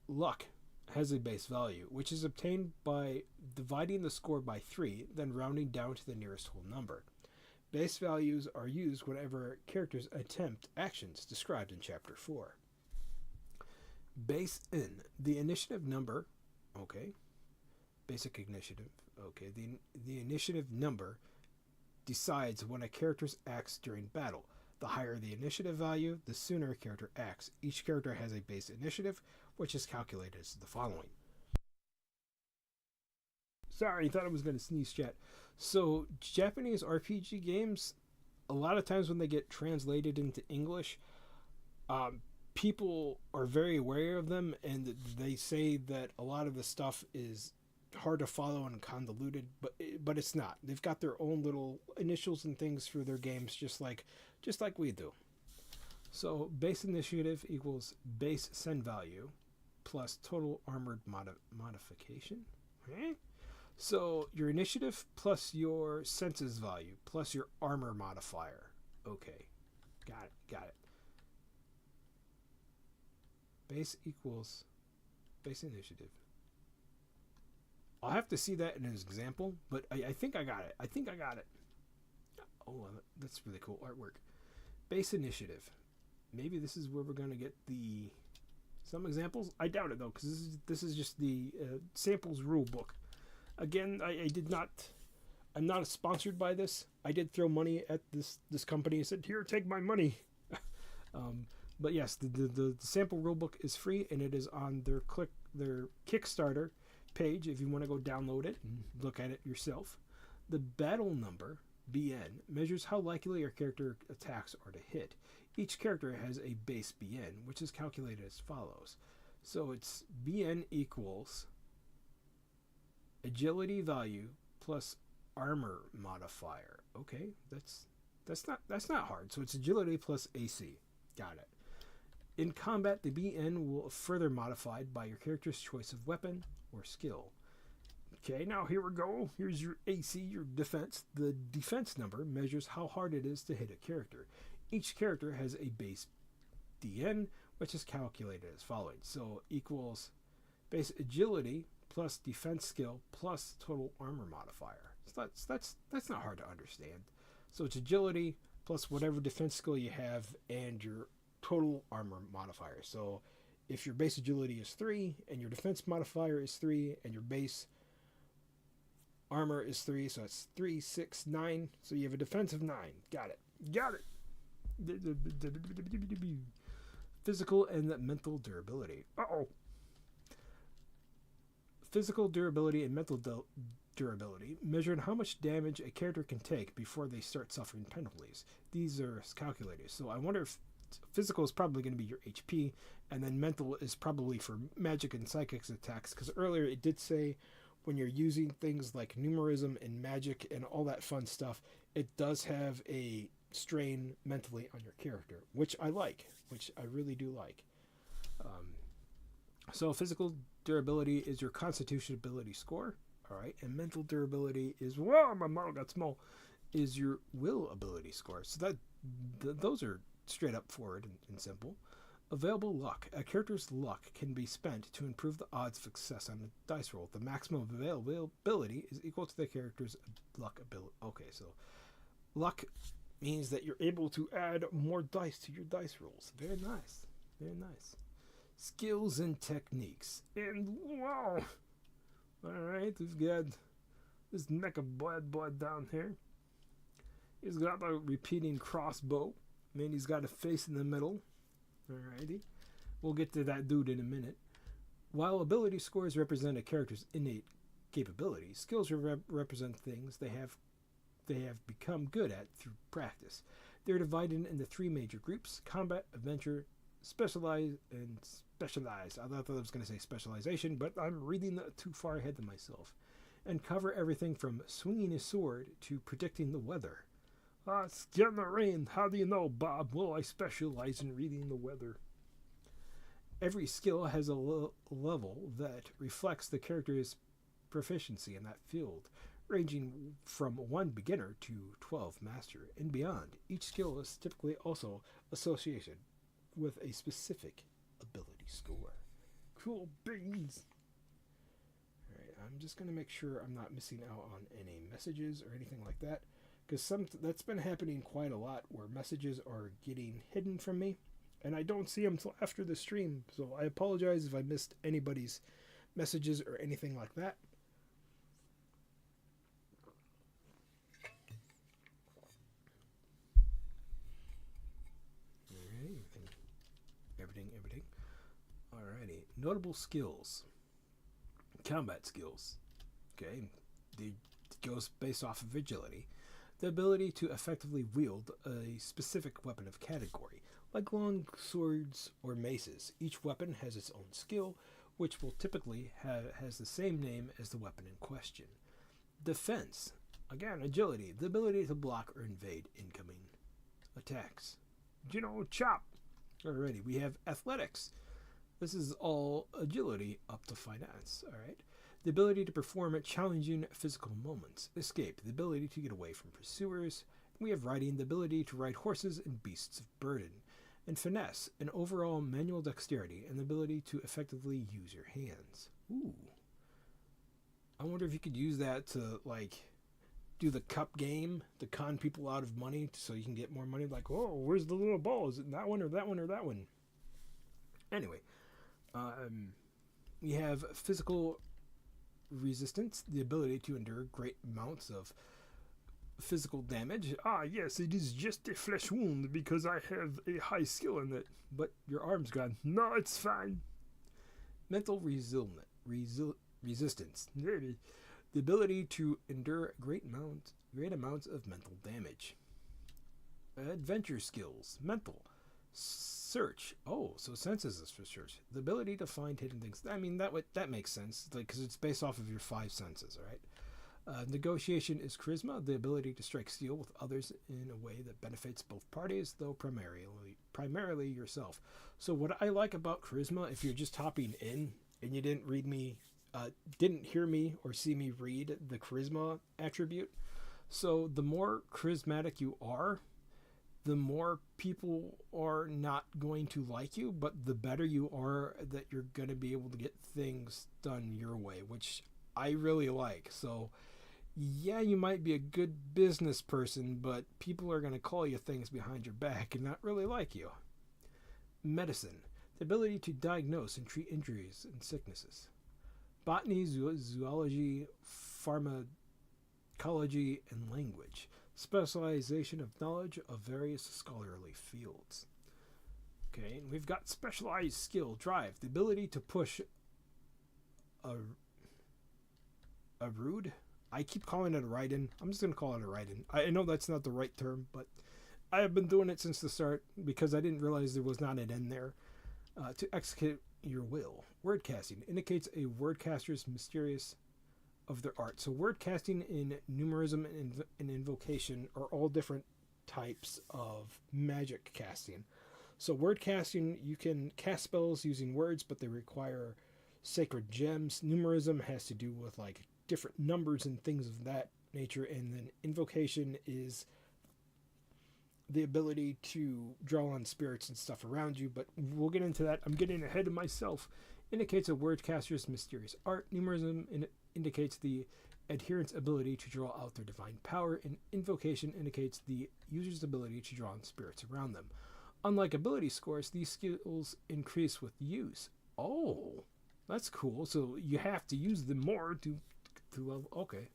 luck has a base value, which is obtained by dividing the score by 3, then rounding down to the nearest whole number. Base values are used whenever characters attempt actions described in Chapter 4. Base in, the initiative number, okay, basic initiative, okay, the initiative number decides when a character acts during battle. The higher the initiative value, the sooner a character acts. Each character has a base initiative, which is calculated as the following. Sorry, I thought I was going to sneeze, chat. So, Japanese RPG games, a lot of times when they get translated into English, people are very aware of them, and they say that a lot of the stuff is hard to follow and convoluted, but it's not. They've got their own little initials and things for their games, just like we do. So base initiative equals base send value plus total armored modification. Okay. So your initiative plus your senses value plus your armor modifier. Okay, got it. Base equals base initiative. I'll have to see that in an example, but I think I got it. Oh, that's really cool artwork. Base initiative. Maybe this is where we're going to get some examples. I doubt it, though, because this is just the samples rule book. Again, I'm not sponsored by this. I did throw money at this company and said, here, take my money. But yes, the sample rulebook is free, and it is on their Kickstarter page if you want to go download it and look at it yourself. The battle number, BN, measures how likely your character attacks are to hit. Each character has a base BN, which is calculated as follows. So it's BN equals agility value plus armor modifier. Okay, that's not hard. So it's agility plus AC. Got it. In combat, the BN will further modified by your character's choice of weapon or skill. Okay, now here we go. Here's your AC, your defense. The defense number measures how hard it is to hit a character. Each character has a base DN, which is calculated as following. So equals base agility plus defense skill plus total armor modifier. So that's not hard to understand. So it's agility plus whatever defense skill you have and your total armor modifier. So if your base agility is 3 and your defense modifier is 3 and your base armor is 3, so it's 3, 6, 9. So you have a defense of 9. Got it. Physical and mental durability. Physical durability and mental durability measured how much damage a character can take before they start suffering penalties. These are calculated. So I wonder if physical is probably going to be your HP, and then mental is probably for magic and psychic attacks, because earlier it did say when you're using things like numerism and magic and all that fun stuff, it does have a strain mentally on your character, which I really do like. So physical durability is your constitution ability score, all right, and mental durability is, whoa, my model got small, is your will ability score. So those are straight up forward and simple. Available luck. A character's luck can be spent to improve the odds of success on a dice roll. The maximum availability is equal to the character's luck ability. Okay, so luck means that you're able to add more dice to your dice rolls. Very nice. Skills and techniques. And wow. Alright, we've got this neck of blood down here. He's got a repeating crossbow. And he's got a face in the middle. Alrighty. We'll get to that dude in a minute. While ability scores represent a character's innate capabilities, skills represent things they have become good at through practice. They're divided into 3 major groups: combat, adventure, specialized. I thought I was going to say specialization, but I'm reading that too far ahead of myself. And cover everything from swinging a sword to predicting the weather. It's getting the rain. How do you know, Bob? Well, I specialize in reading the weather. Every skill has a level that reflects the character's proficiency in that field, ranging from 1 beginner to 12 master and beyond. Each skill is typically also associated with a specific ability score. Cool beans. Alright, I'm just going to make sure I'm not missing out on any messages or anything like that. Because that's been happening quite a lot where messages are getting hidden from me. And I don't see them until after the stream. So I apologize if I missed anybody's messages or anything like that. Everything. Alrighty. Notable skills. Combat skills. Okay. It goes based off of agility. The ability to effectively wield a specific weapon of category, like long swords or maces. Each weapon has its own skill, which will typically has the same name as the weapon in question. Defense. Again, agility. The ability to block or invade incoming attacks. Chop. Alrighty, we have athletics. This is all agility up to finance. Alright. The ability to perform challenging physical moments. Escape. The ability to get away from pursuers. We have riding. The ability to ride horses and beasts of burden. And finesse. An overall manual dexterity and the ability to effectively use your hands. Ooh. I wonder if you could use that to, do the cup game to con people out of money so you can get more money. Like, oh, where's the little ball? Is it that one or that one or that one? Anyway, we have physical resistance, the ability to endure great amounts of physical damage. Ah, yes, it is just a flesh wound because I have a high skill in it. But your arm's gone. No, it's fine. Mental resistance. The ability to endure great amounts of mental damage. Adventure skills. Mental. Search. Oh, so senses is for search. The ability to find hidden things. I mean, that makes sense, because it's based off of your 5 senses, all right? Negotiation is charisma, the ability to strike steel with others in a way that benefits both parties, though primarily yourself. So what I like about charisma, if you're just hopping in and you didn't hear me or see me read the charisma attribute, so the more charismatic you are, the more people are not going to like you, but the better you are that you're going to be able to get things done your way, which I really like. So yeah, you might be a good business person, but people are going to call you things behind your back and not really like you. Medicine. The ability to diagnose and treat injuries and sicknesses. Botany, zoology, pharmacology, and language. Specialization of knowledge of various scholarly fields. Okay, and we've got specialized skill, drive, the ability to push a rude. I keep calling it a ride-in. I'm just going to call it a ride-in. I know that's not the right term, but I have been doing it since the start because I didn't realize there was not an N there. To execute your will. Word casting indicates a word caster's mysterious of their art. So word casting in numerism and invocation are all different types of magic casting. So word casting, you can cast spells using words, but they require sacred gems. Numerism has to do with different numbers and things of that nature, and then invocation is the ability to draw on spirits and stuff around you, but we'll get into that. I'm getting ahead of myself. Indicates a word caster's mysterious art. Numerism indicates the adherent's ability to draw out their divine power, and invocation indicates the user's ability to draw on spirits around them. Unlike ability scores, these skills increase with use. Oh, that's cool. So you have to use them more to level. Okay.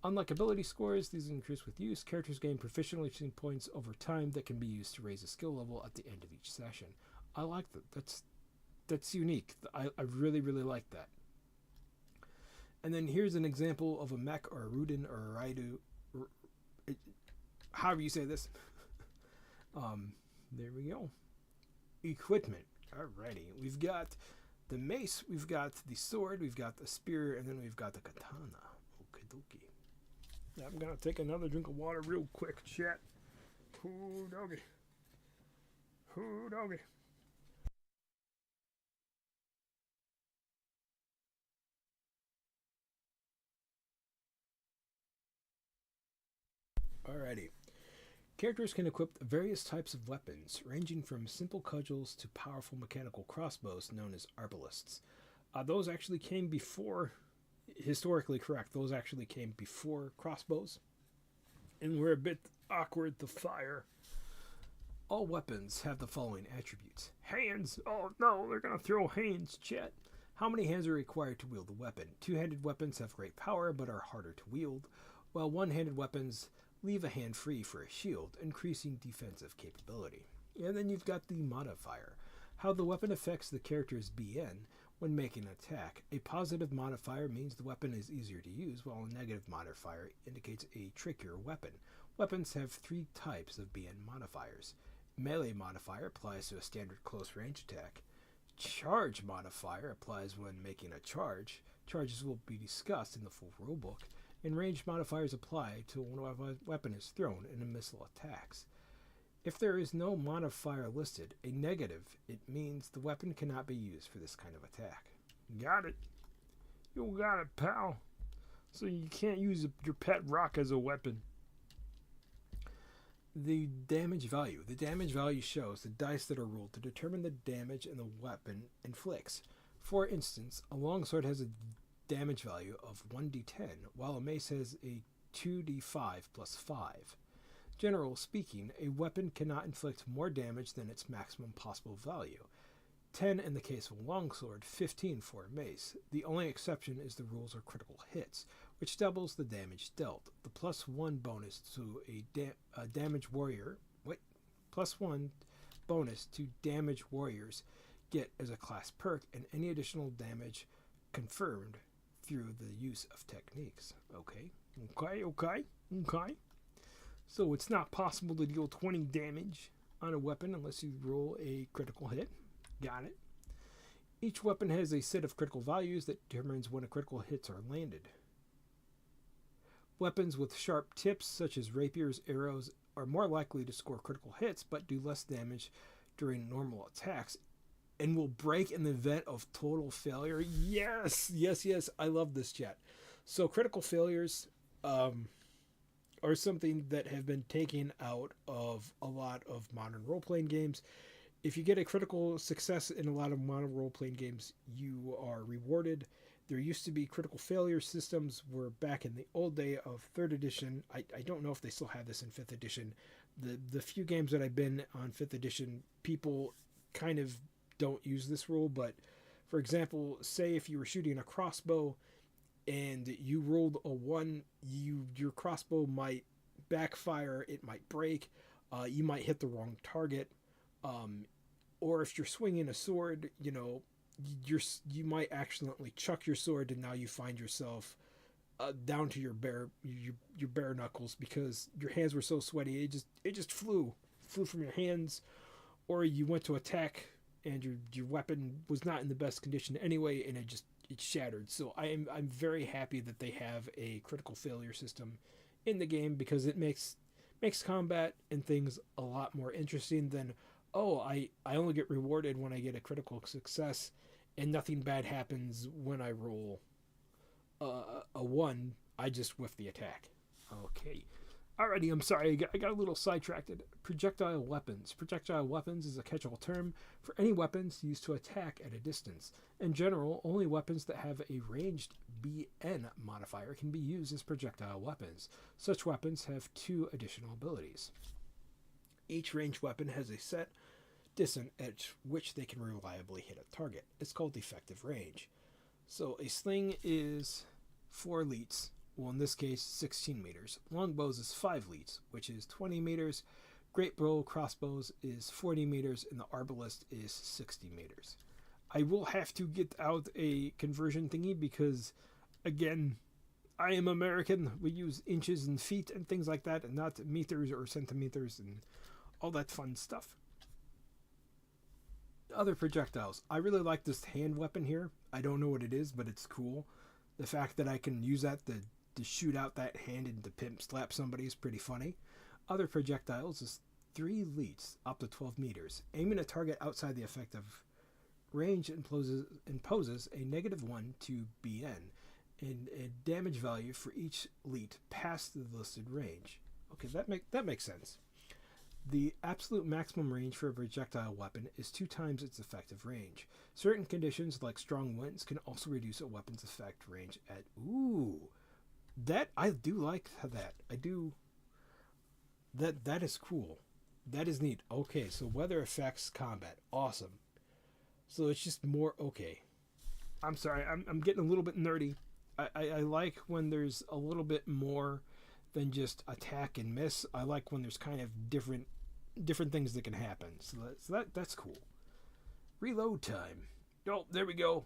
Unlike ability scores, these increase with use. Characters gain proficiency points over time that can be used to raise a skill level at the end of each session. I like that. That's unique. I really, really like that. And then here's an example of a mech or a Rudin or a Raidu. However you say this. There we go. Equipment. Alrighty. We've got the mace, we've got the sword, we've got the spear, and then we've got the katana. Okie dokie. I'm going to take another drink of water real quick, chat. Hoo doggy. Hoo doggy. Alrighty. Characters can equip various types of weapons, ranging from simple cudgels to powerful mechanical crossbows known as arbalists. Those actually came before, historically correct, those actually came before crossbows and were a bit awkward to fire. All weapons have the following attributes. Hands! Oh no, they're gonna throw hands, chat. How many hands are required to wield a weapon? Two-handed weapons have great power but are harder to wield, while one-handed weapons leave a hand free for a shield, increasing defensive capability. And then you've got the modifier. How the weapon affects the character's BN when making an attack. A positive modifier means the weapon is easier to use, while a negative modifier indicates a trickier weapon. Weapons have three types of BN modifiers. Melee modifier applies to a standard close range attack. Charge modifier applies when making a charge. Charges will be discussed in the full rulebook. And range modifiers apply to when a weapon is thrown and a missile attacks. If there is no modifier listed, a negative, it means the weapon cannot be used for this kind of attack. Got it. You got it, pal. So you can't use your pet rock as a weapon. The damage value. The damage value shows the dice that are rolled to determine the damage the weapon inflicts. For instance, a longsword has a damage value of 1d10, while a mace has a 2d5 plus 5. Generally speaking, a weapon cannot inflict more damage than its maximum possible value. 10 in the case of a longsword, 15 for a mace. The only exception is the rules of critical hits, which doubles the damage dealt. The plus 1 bonus to a damage warrior, plus 1 bonus to damage warriors get as a class perk, and any additional damage confirmed through the use of techniques. Okay. So it's not possible to deal 20 damage on a weapon unless you roll a critical hit. Got it. Each weapon has a set of critical values that determines when a critical hits are landed. Weapons with sharp tips, such as rapiers, arrows, are more likely to score critical hits, but do less damage during normal attacks, and will break in the event of total failure. Yes. I love this, chat. So critical failures are something that have been taken out of a lot of modern role-playing games. If you get a critical success in a lot of modern role-playing games, you are rewarded. There used to be critical failure systems were back in the old day of 3rd edition. I don't know if they still have this in 5th edition. The few games that I've been on 5th edition, people kind of don't use this rule, but for example, say if you were shooting a crossbow and you rolled a 1, your crossbow might backfire, it might break, you might hit the wrong target, or if you're swinging a sword, you might accidentally chuck your sword, and now you find yourself down to your bare knuckles because your hands were so sweaty it just flew from your hands, or you went to attack and your weapon was not in the best condition anyway, and it shattered. So I'm very happy that they have a critical failure system in the game, because it makes combat and things a lot more interesting than, I only get rewarded when I get a critical success and nothing bad happens when I roll a 1. I just whiff the attack. Okay. Alrighty, I'm sorry, I got a little sidetracked. Projectile weapons. Projectile weapons is a catch-all term for any weapons used to attack at a distance. In general, only weapons that have a ranged BN modifier can be used as projectile weapons. Such weapons have 2 additional abilities. Each ranged weapon has a set distance at which they can reliably hit a target. It's called effective range. So a sling is 4 leets. Well, in this case, 16 meters. Longbows is 5 leets, which is 20 meters. Great bow crossbows is 40 meters, and the arbalist is 60 meters. I will have to get out a conversion thingy because, again, I am American. We use inches and feet and things like that, and not meters or centimeters and all that fun stuff. Other projectiles. I really like this hand weapon here. I don't know what it is, but it's cool. The fact that I can use that to shoot out that hand and to pimp slap somebody is pretty funny. Other projectiles is 3 leets, up to 12 meters. Aiming a target outside the effective range imposes a -1 to BN and a damage value for each leet past the listed range. Okay, that makes sense. The absolute maximum range for a projectile weapon is 2 times its effective range. Certain conditions, like strong winds, can also reduce a weapon's effect range at. Ooh, that I do like that. I do. That is cool. That is neat. Okay, so weather affects combat. Awesome. So it's just more okay. I'm sorry. I'm getting a little bit nerdy. I like when there's a little bit more than just attack and miss. I like when there's kind of different things that can happen. That's cool. Reload time. Oh, there we go.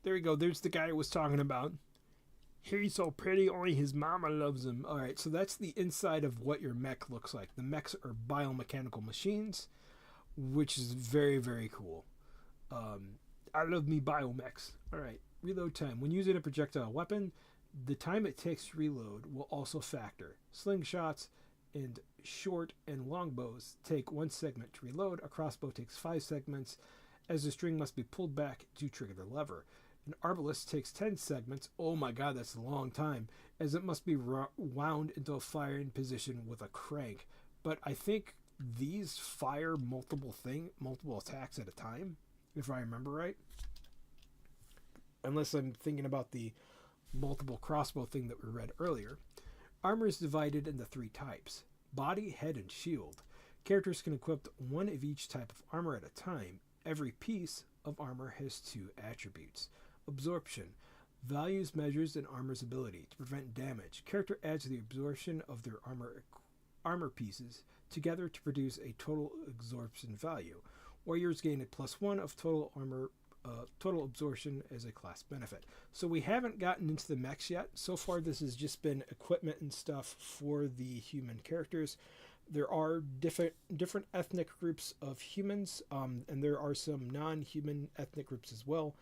There we go. There's the guy I was talking about. He's so pretty, only his mama loves him. Alright, so that's the inside of what your mech looks like. The mechs are biomechanical machines, which is very, very cool. I love me biomechs. Alright, reload time. When using a projectile weapon, the time it takes to reload will also factor. Slingshots and short and long bows take 1 segment to reload. A crossbow takes 5 segments, as the string must be pulled back to trigger the lever. An arbalist takes 10 segments. Oh my god, that's a long time, as it must be wound into a firing position with a crank. But I think these fire multiple attacks at a time, if I remember right. Unless I'm thinking about the multiple crossbow thing that we read earlier. Armor is divided into 3 types: body, head, and shield. Characters can equip 1 of each type of armor at a time. Every piece of armor has 2 attributes. Absorption values measures an armor's ability to prevent damage. Character adds the absorption of their armor pieces together to produce a total absorption value. Warriors gain a +1 of total armor, total absorption as a class benefit. So we haven't gotten into the mechs yet. So far, this has just been equipment and stuff for the human characters. There are different ethnic groups of humans, and there are some non-human ethnic groups as well.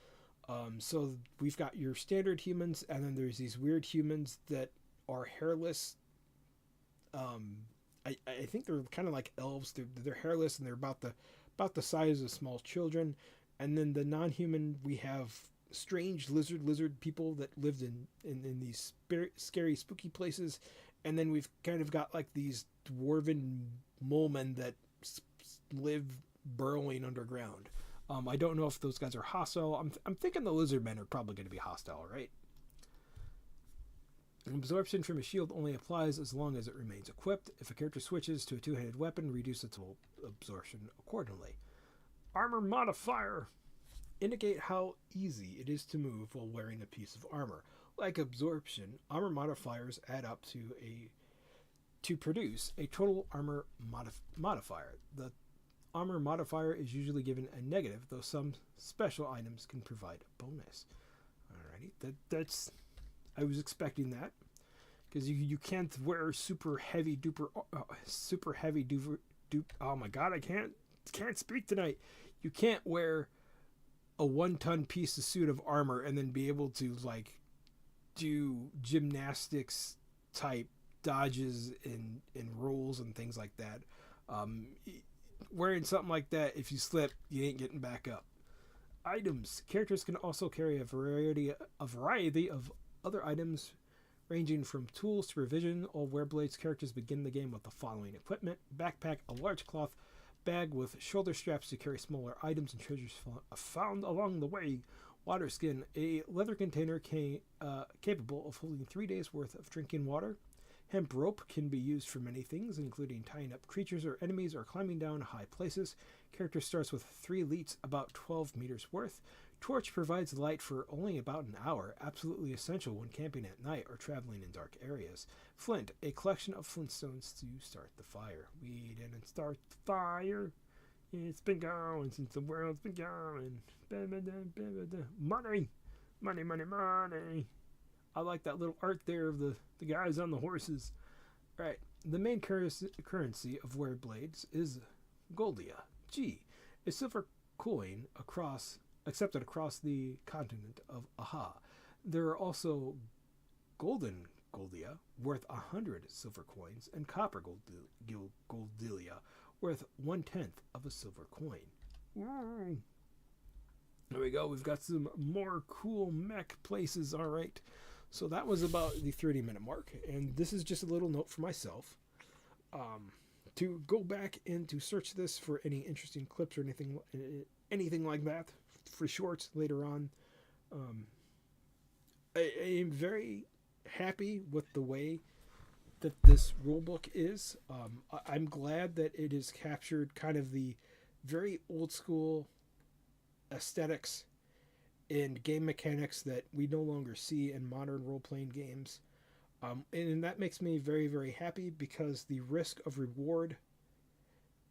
So we've got your standard humans, and then there's these weird humans that are hairless. I think they're kind of like elves. They're hairless, and they're about the size of small children. And then the non-human, we have strange lizard people that lived in these scary, spooky places. And then we've kind of got like these dwarven molemen that live burrowing underground. I don't know if those guys are hostile. I'm thinking the lizard men are probably going to be hostile, right? Absorption from a shield only applies as long as it remains equipped. If a character switches to a 2-handed weapon, reduce its absorption accordingly. Armor modifier. Indicate how easy it is to move while wearing a piece of armor. Like absorption, armor modifiers add up to produce a total armor modifier. The armor modifier is usually given a negative, though some special items can provide a bonus. Alrighty, that's I was expecting that, because you can't wear super heavy duper. Oh my god, I can't speak tonight. You can't wear a 1-ton piece of suit of armor and then be able to like do gymnastics type dodges and rolls and things like that. Wearing something like that, if you slip, you ain't getting back up. Items. Characters can also carry a variety of other items, ranging from tools to provision. All Wereblades characters begin the game with the following equipment: backpack, a large cloth bag with shoulder straps to carry smaller items and treasures found along the way. Water skin, a leather container capable of holding 3 days worth of drinking water. Hemp rope can be used for many things, including tying up creatures or enemies or climbing down high places. Character starts with 3 leets, about 12 meters worth. Torch provides light for only about an hour, absolutely essential when camping at night or traveling in dark areas. Flint, a collection of flintstones to start the fire. We didn't start the fire. It's been going since the world's been going. Money! Money, money, money. I like that little art there of the guys on the horses. Right. The main currency of Wereblades is Goldia. G. A silver coin accepted across the continent of Aha. There are also golden Goldia, worth 100 silver coins, and copper Goldilia, worth 1/10 of a silver coin. Ooh. There we go. We've got some more cool mech places. All right. So that was about the 30-minute mark, and this is just a little note for myself. to go back and to search this for any interesting clips or anything like that for shorts later on. Um, I am very happy with the way that this rulebook is. I'm glad that it has captured kind of the very old school aesthetics and game mechanics that we no longer see in modern role playing games. And that makes me very, very happy because the risk of reward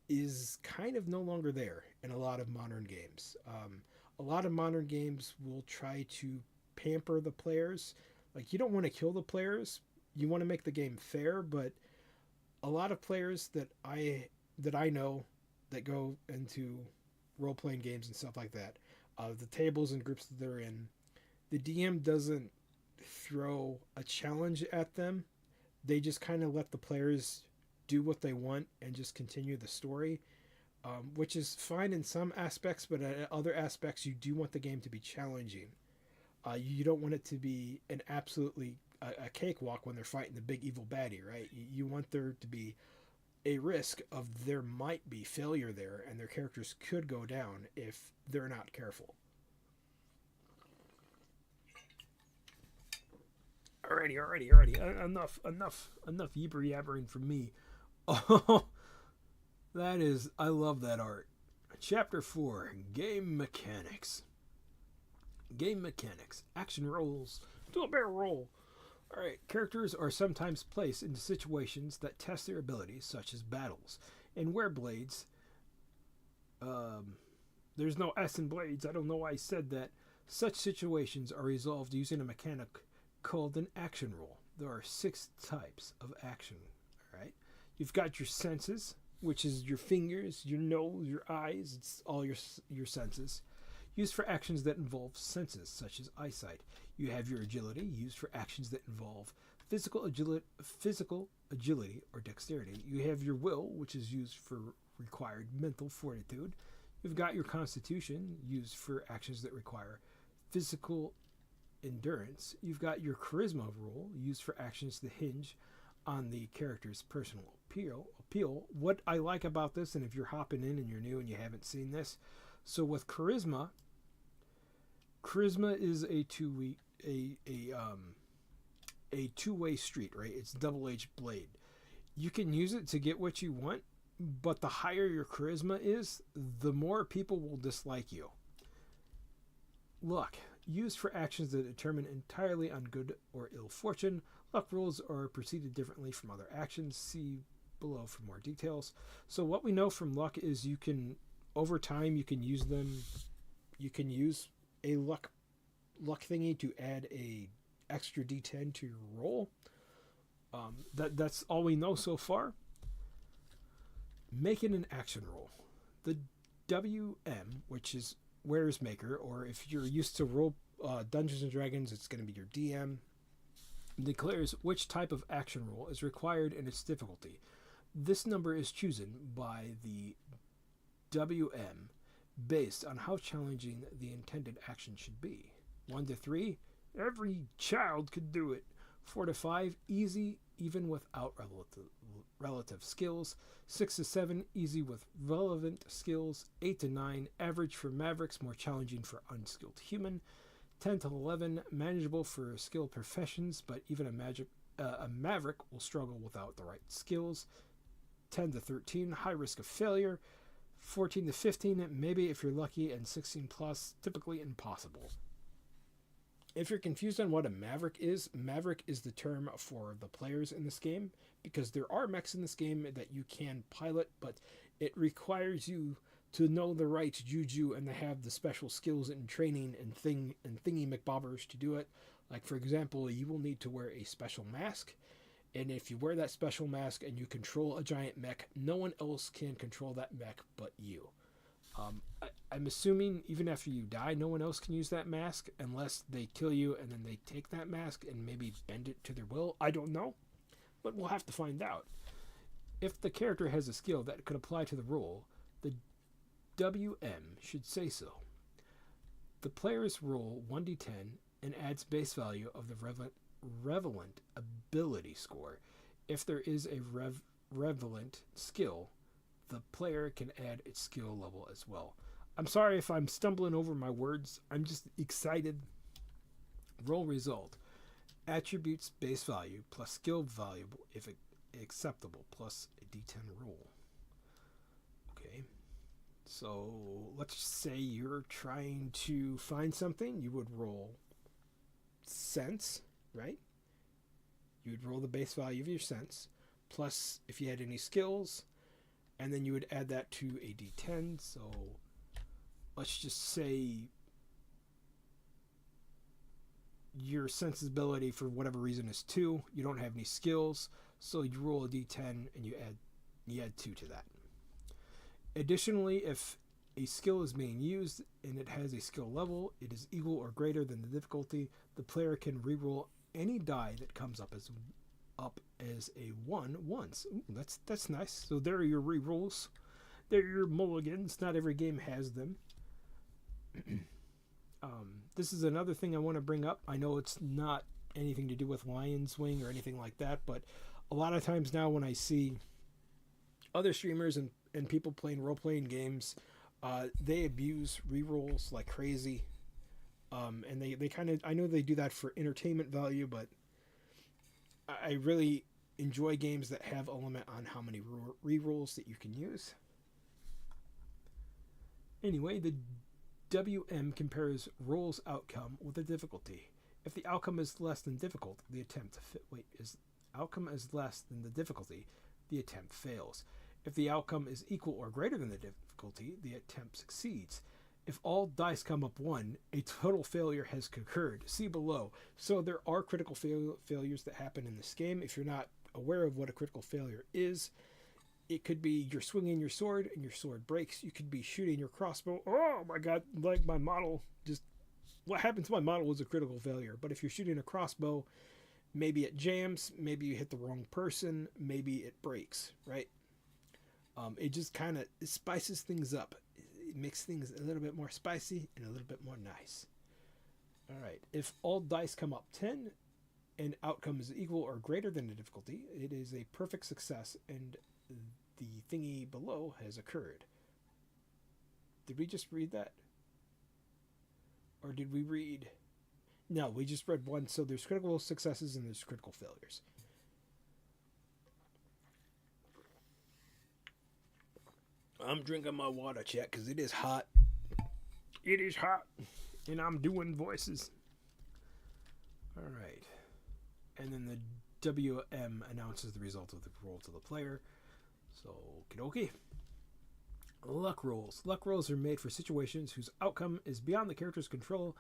is kind of no longer there in a lot of modern games. A lot of modern games will try to pamper the players. Like, you don't want to kill the players, you want to make the game fair, but a lot of players that I know that go into role playing games and stuff like that, the tables and groups that they're in, the DM doesn't throw a challenge at them. They just kind of let the players do what they want and just continue the story, which is fine in some aspects, but at other aspects, you do want the game to be challenging. You don't want it to be an absolutely a cakewalk when they're fighting the big evil baddie, right? You want there to be a risk of there might be failure there, and their characters could go down if they're not careful. Alrighty. Enough yibber yabbering from me. Oh, I love that art. Chapter 4, Game Mechanics. Game Mechanics. Action rolls. Do a barrel roll. Alright, characters are sometimes placed into situations that test their abilities, such as battles. In Wereblades, there's no S in Blades. I don't know why I said that. Such situations are resolved using a mechanic called an action roll. There are 6 types of action. Alright, you've got your senses, which is your fingers, your nose, your eyes. It's all your senses. Used for actions that involve senses, such as eyesight. You have your agility, used for actions that involve physical agility or dexterity. You have your will, which is used for required mental fortitude. You've got your constitution, used for actions that require physical endurance. You've got your charisma roll, used for actions that hinge on the character's personal appeal. What I like about this, and if you're hopping in and you're new and you haven't seen this, so with charisma is a two-way street, right? It's a double-edged blade. You can use it to get what you want, but the higher your charisma is, the more people will dislike you. Luck, used for actions that determine entirely on good or ill fortune. Luck rolls are preceded differently from other actions. See below for more details. So what we know from luck is you can, over time, you can use them. You can use a luck thingy to add a extra d10 to your roll. That's all we know so far. Making an action roll. The WM, which is Ware's Maker, or if you're used to roll Dungeons and Dragons, it's going to be your DM, declares which type of action roll is required and its difficulty. This number is chosen by the WM based on how challenging the intended action should be. 1 to 3, every child could do it. 4 to 5, easy even without relative skills. 6 to 7, easy with relevant skills. 8 to 9, average for mavericks, more challenging for unskilled human. 10 to 11, manageable for skilled professions, but even a maverick will struggle without the right skills. 10 to 13, high risk of failure. 14 to 15, maybe if you're lucky, and 16 plus, typically impossible. If you're confused on what a maverick is the term for the players in this game, because there are mechs in this game that you can pilot, but it requires you to know the right juju and to have the special skills and training and thingy McBobbers to do it. Like, for example, you will need to wear a special mask, and if you wear that special mask and you control a giant mech, no one else can control that mech but you. I'm assuming even after you die, no one else can use that mask unless they kill you and then they take that mask and maybe bend it to their will. I don't know, but we'll have to find out. If the character has a skill that could apply to the role, the WM should say so. The players roll 1d10 and adds base value of the relevant ability score. If there is a relevant skill, the player can add its skill level as well. I'm sorry if I'm stumbling over my words. I'm just excited. Roll result. Attributes base value plus skill value if acceptable plus a d10 roll. Okay. So let's say you're trying to find something. You would roll sense, right? You would roll the base value of your sense, plus if you had any skills, and then you would add that to a d10. So let's just say your sensibility for whatever reason is 2. You don't have any skills, so you roll a d10 and you add 2 to that. Additionally, if a skill is being used and it has a skill level, it is equal or greater than the difficulty, the player can reroll any die that comes up as a 1 once. Ooh, that's nice. So there are your rerolls. There are your mulligans. Not every game has them. This is another thing I want to bring up. I know it's not anything to do with Lion's Wing or anything like that, but a lot of times now when I see other streamers and people playing role-playing games, they abuse rerolls like crazy. And they kind of, I know they do that for entertainment value, but I really enjoy games that have a limit on how many rerolls that you can use. Anyway, the WM compares roll's outcome with the difficulty. If the outcome is less than difficult, the attempt outcome is less than the difficulty, the attempt fails. If the outcome is equal or greater than the difficulty, the attempt succeeds. If all dice come up 1, a total failure has occurred. See below. So there are critical failures that happen in this game. If you're not aware of what a critical failure is, it could be you're swinging your sword and your sword breaks. You could be shooting your crossbow. Oh my god, like my model just... What happened to my model was a critical failure. But if you're shooting a crossbow, maybe it jams, maybe you hit the wrong person, maybe it breaks, right? It just kind of spices things up. It makes things a little bit more spicy and a little bit more nice. All right. If all dice come up 10 and outcome is equal or greater than the difficulty, it is a perfect success and the thingy below has occurred. Did we just read that? Or did we read... No, we just read 1. So there's critical successes and there's critical failures. I'm drinking my water, chat, because it is hot. It is hot. And I'm doing voices. All right. And then the WM announces the result of the roll to the player. So, okie dokie. Luck rolls. Luck rolls are made for situations whose outcome is beyond the character's control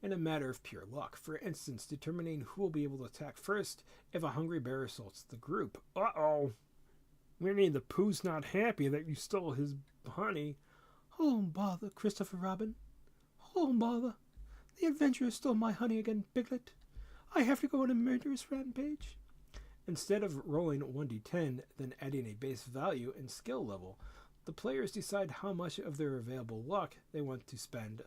and a matter of pure luck. For instance, determining who will be able to attack first if a hungry bear assaults the group. Uh-oh. Winnie the Pooh's not happy that you stole his honey. Oh, bother, Christopher Robin. Oh, bother. The adventurer stole my honey again, Piglet. I have to go on a murderous rampage. Instead of rolling 1d10, then adding a base value and skill level, the players decide how much of their available luck they want to spend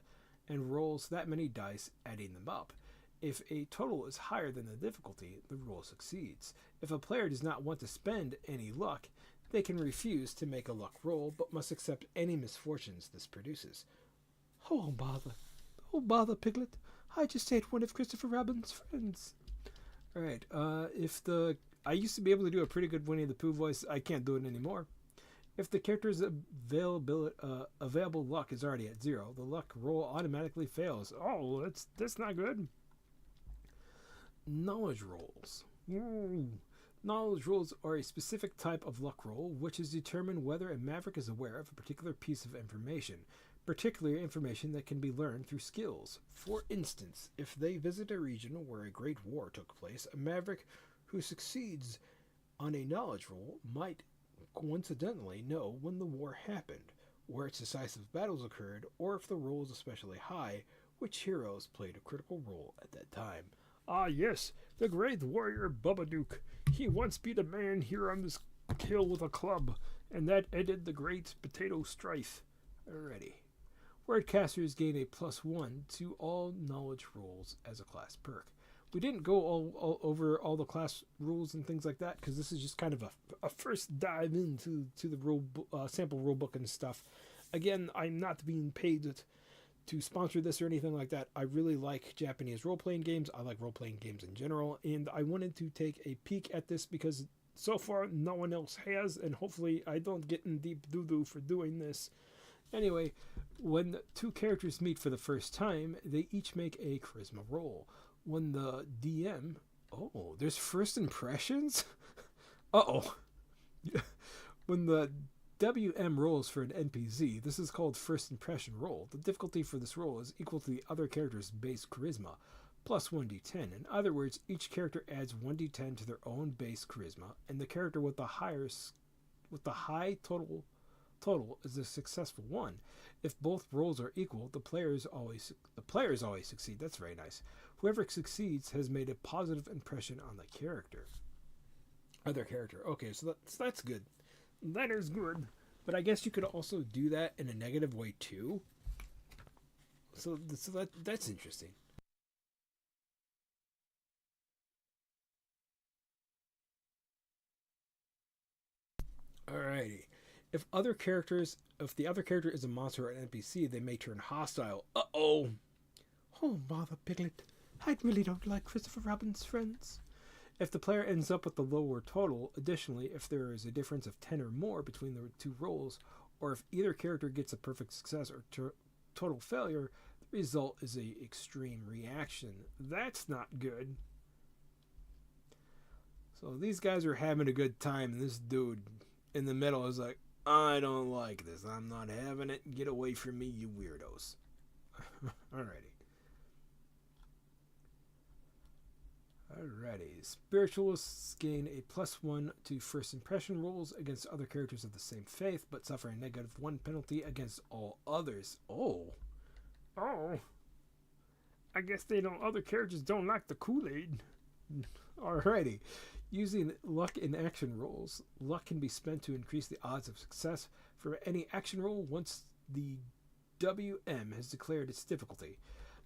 and rolls that many dice, adding them up. If a total is higher than the difficulty, the roll succeeds. If a player does not want to spend any luck, they can refuse to make a luck roll, but must accept any misfortunes this produces. Oh, bother. Oh, bother, Piglet. I just ate one of Christopher Robin's friends. Alright, I used to be able to do a pretty good Winnie the Pooh voice. I can't do it anymore. If the character's available luck is already at 0, the luck roll automatically fails. Oh, that's not good. Knowledge rolls. Ooh. Knowledge rolls are a specific type of luck roll, which is determined whether a maverick is aware of a particular piece of information, particularly information that can be learned through skills. For instance, if they visit a region where a great war took place, a maverick who succeeds on a knowledge roll might coincidentally know when the war happened, where its decisive battles occurred, or if the roll is especially high, which heroes played a critical role at that time. Ah, yes, the great warrior Babadook. He once beat a man here on this hill with a club, and that ended the great potato strife. Alrighty. Wordcasters gain a +1 to all knowledge rolls as a class perk. We didn't go all over all the class rules and things like that because this is just kind of a first dive into the sample rulebook and stuff. Again, I'm not being paid to sponsor this or anything like that. I really like Japanese role-playing games. I like role-playing games in general, and I wanted to take a peek at this because so far no one else has, and hopefully I don't get in deep doo-doo for doing this. Anyway, when two characters meet for the first time, they each make a charisma roll. When the DM... Oh, there's first impressions? Uh-oh. When the WM rolls for an NPC, this is called first impression roll. The difficulty for this roll is equal to the other character's base charisma, plus 1d10. In other words, each character adds 1d10 to their own base charisma, and the character with the high total is a successful one. If both rolls are equal, the players always succeed. That's very nice. Whoever succeeds has made a positive impression on the other character. Okay, so that's good. That is good. But I guess you could also do that in a negative way too. So that's interesting. Alrighty. If the other character is a monster or an NPC, they may turn hostile. Uh-oh. Oh, bother, Piglet. I really don't like Christopher Robin's friends. If the player ends up with the lower total, additionally, if there is a difference of 10 or more between the two rolls, or if either character gets a perfect success or total failure, the result is a extreme reaction. That's not good. So these guys are having a good time, and this dude in the middle is like, I don't like this. I'm not having it. Get away from me, you weirdos. Alrighty. Spiritualists gain a +1 to first impression rolls against other characters of the same faith, but suffer a -1 penalty against all others. Oh. I guess other characters don't like the Kool-Aid. Alrighty. Using luck in action rolls. Luck can be spent to increase the odds of success for any action roll once the WM has declared its difficulty.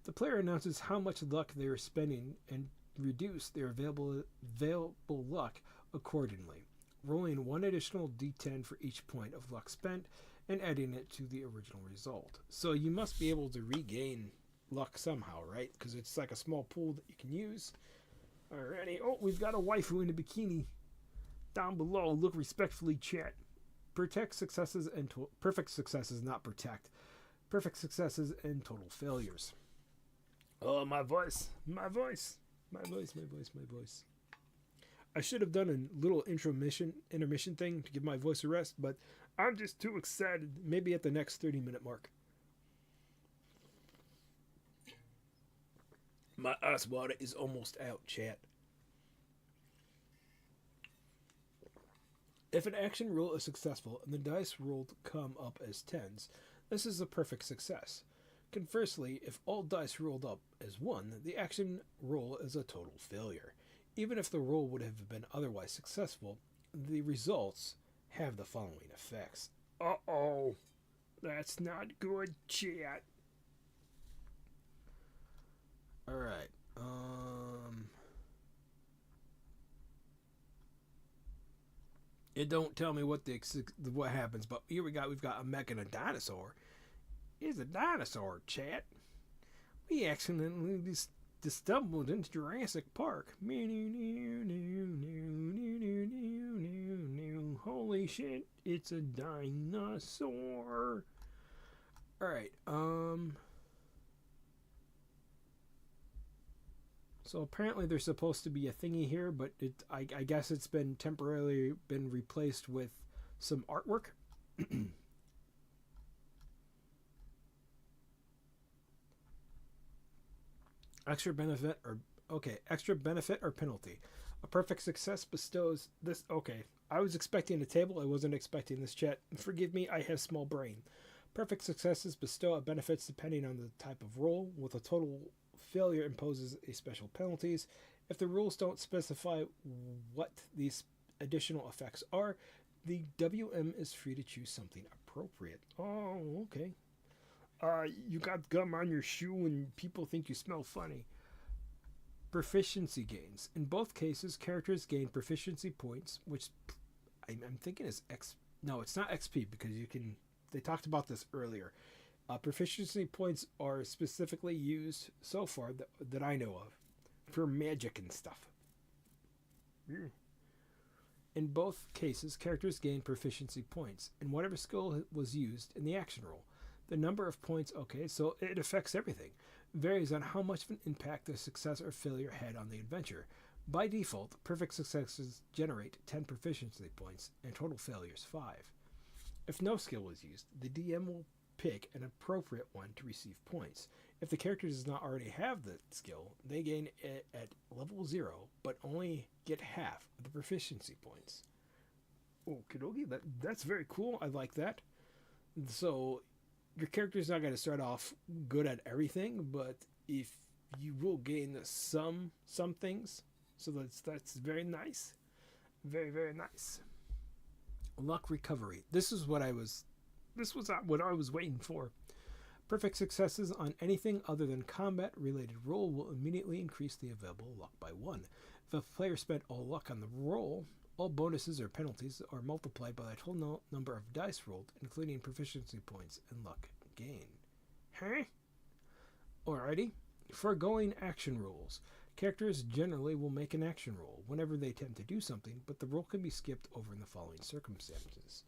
The player announces how much luck they are spending and reduce their available luck accordingly, rolling 1 additional d10 for each point of luck spent and adding it to the original result. So you must be able to regain luck somehow, right? Because it's like a small pool that you can use. Alrighty. Oh, we've got a waifu in a bikini. Down below, look respectfully, chat. Protect successes and perfect successes, not protect. Perfect successes and total failures. Oh, my voice. I should have done a little intermission thing to give my voice a rest, but I'm just too excited. Maybe at the next 30-minute mark. My ice water is almost out, chat. If an action roll is successful and the dice rolled come up as 10s, this is a perfect success. Conversely, if all dice rolled up as 1, the action roll is a total failure. Even if the roll would have been otherwise successful, the results have the following effects. Uh-oh. That's not good, chat. Alright. It don't tell me what happens, but here we've got a mech and a dinosaur. It's a dinosaur, chat. We accidentally stumbled into Jurassic Park. Holy shit, it's a dinosaur. Alright, so apparently there's supposed to be a thingy here, but I guess it's been temporarily replaced with some artwork. Extra benefit or penalty. A perfect success bestows this. Okay, I was expecting a table. I wasn't expecting this, chat. Forgive me, I have small brain. Perfect successes bestow benefits depending on the type of roll, with a total failure imposes a special penalties. If the rules don't specify what these additional effects are, the WM is free to choose something appropriate. Oh, okay. You got gum on your shoe and people think you smell funny. Proficiency gains. In both cases, characters gain proficiency points, which I'm thinking is X. No, it's not XP because you can. They talked about this earlier. Proficiency points are specifically used so far that I know of for magic and stuff. In both cases, characters gain proficiency points in whatever skill was used in the action roll. The number of points, okay, so it affects everything, varies on how much of an impact the success or failure had on the adventure. By default, perfect successes generate 10 proficiency points and total failures 5. If no skill was used, the DM will pick an appropriate one to receive points. If the character does not already have the skill, they gain it at level 0, but only get half of the proficiency points. Okie that's very cool. I like that. So, your character's not going to start off good at everything, but if you will gain some things, so that's very nice. Very, very nice. Luck recovery. This was what I was waiting for. Perfect successes on anything other than combat-related roll will immediately increase the available luck by 1. If a player spent all luck on the roll, all bonuses or penalties are multiplied by the total number of dice rolled, including proficiency points and luck gain. Huh? Alrighty. Foregoing action rolls. Characters generally will make an action roll whenever they attempt to do something, but the roll can be skipped over in the following circumstances.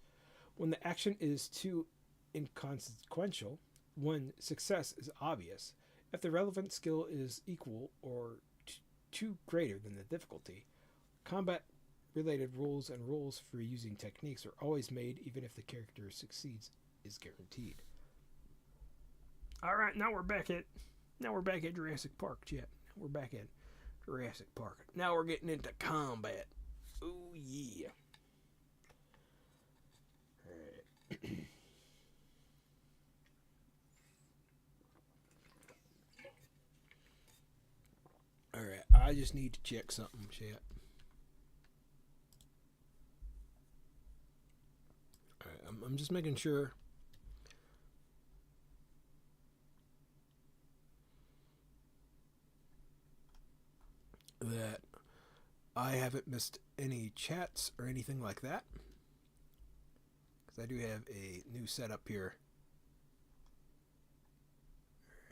When the action is too inconsequential, when success is obvious, if the relevant skill is equal or too greater than the difficulty, combat-related rules and rules for using techniques are always made, even if the character succeeds is guaranteed. All right, now we're back at Jurassic Park, chat. We're back at Jurassic Park. Now we're getting into combat. Oh yeah. All right. All right, I just need to check something, chat. All right, I'm just making sure. That I haven't missed any chats or anything like that. Because I do have a new setup here.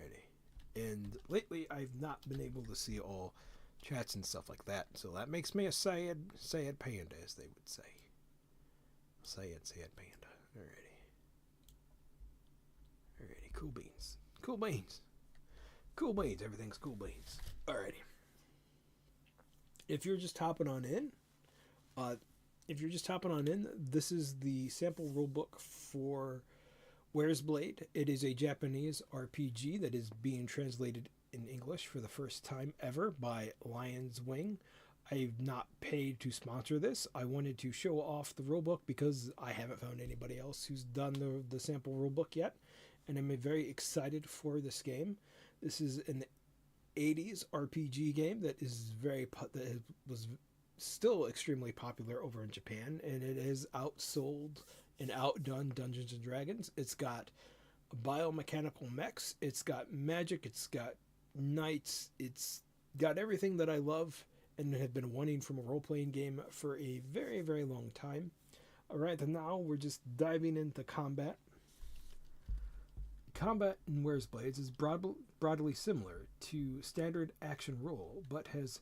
Alrighty. And lately I've not been able to see all chats and stuff like that. So that makes me a sad panda, as they would say. Sad panda. Alrighty. Alrighty, cool beans. Cool beans. Cool beans. Everything's cool beans. Alrighty. If you're just hopping on in, this is the sample rulebook for Where's Blade. It is a Japanese RPG that is being translated in English for the first time ever by Lion's Wing. I've not paid to sponsor this. I wanted to show off the rulebook because I haven't found anybody else who's done the sample rulebook yet, and I'm very excited for this game. This is an 80s RPG game that was still extremely popular over in Japan, and it has outsold and outdone Dungeons and Dragons. It's got biomechanical mechs, it's got magic, it's got knights, it's got everything that I love and have been wanting from a role-playing game for a very, very long time. Alright, then now we're just diving into combat. Combat in Where's Blades is broadly similar to standard action role, but has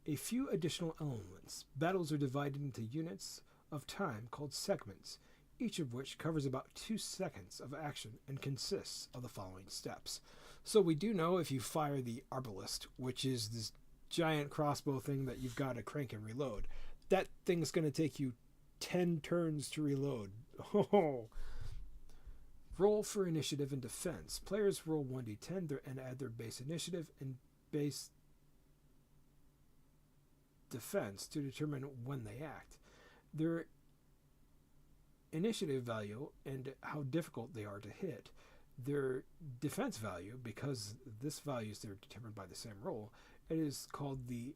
a few additional elements. Battles are divided into units of time called segments, each of which covers about 2 seconds of action and consists of the following steps. So we do know if you fire the arbalist, which is this giant crossbow thing that you've got to crank and reload, that thing's going to take you 10 turns to reload. Oh. Roll for initiative and defense. Players roll 1d10 and add their base initiative and base defense to determine when they act. Their initiative value and how difficult they are to hit. Their defense value, because this value is determined by the same roll, it is called the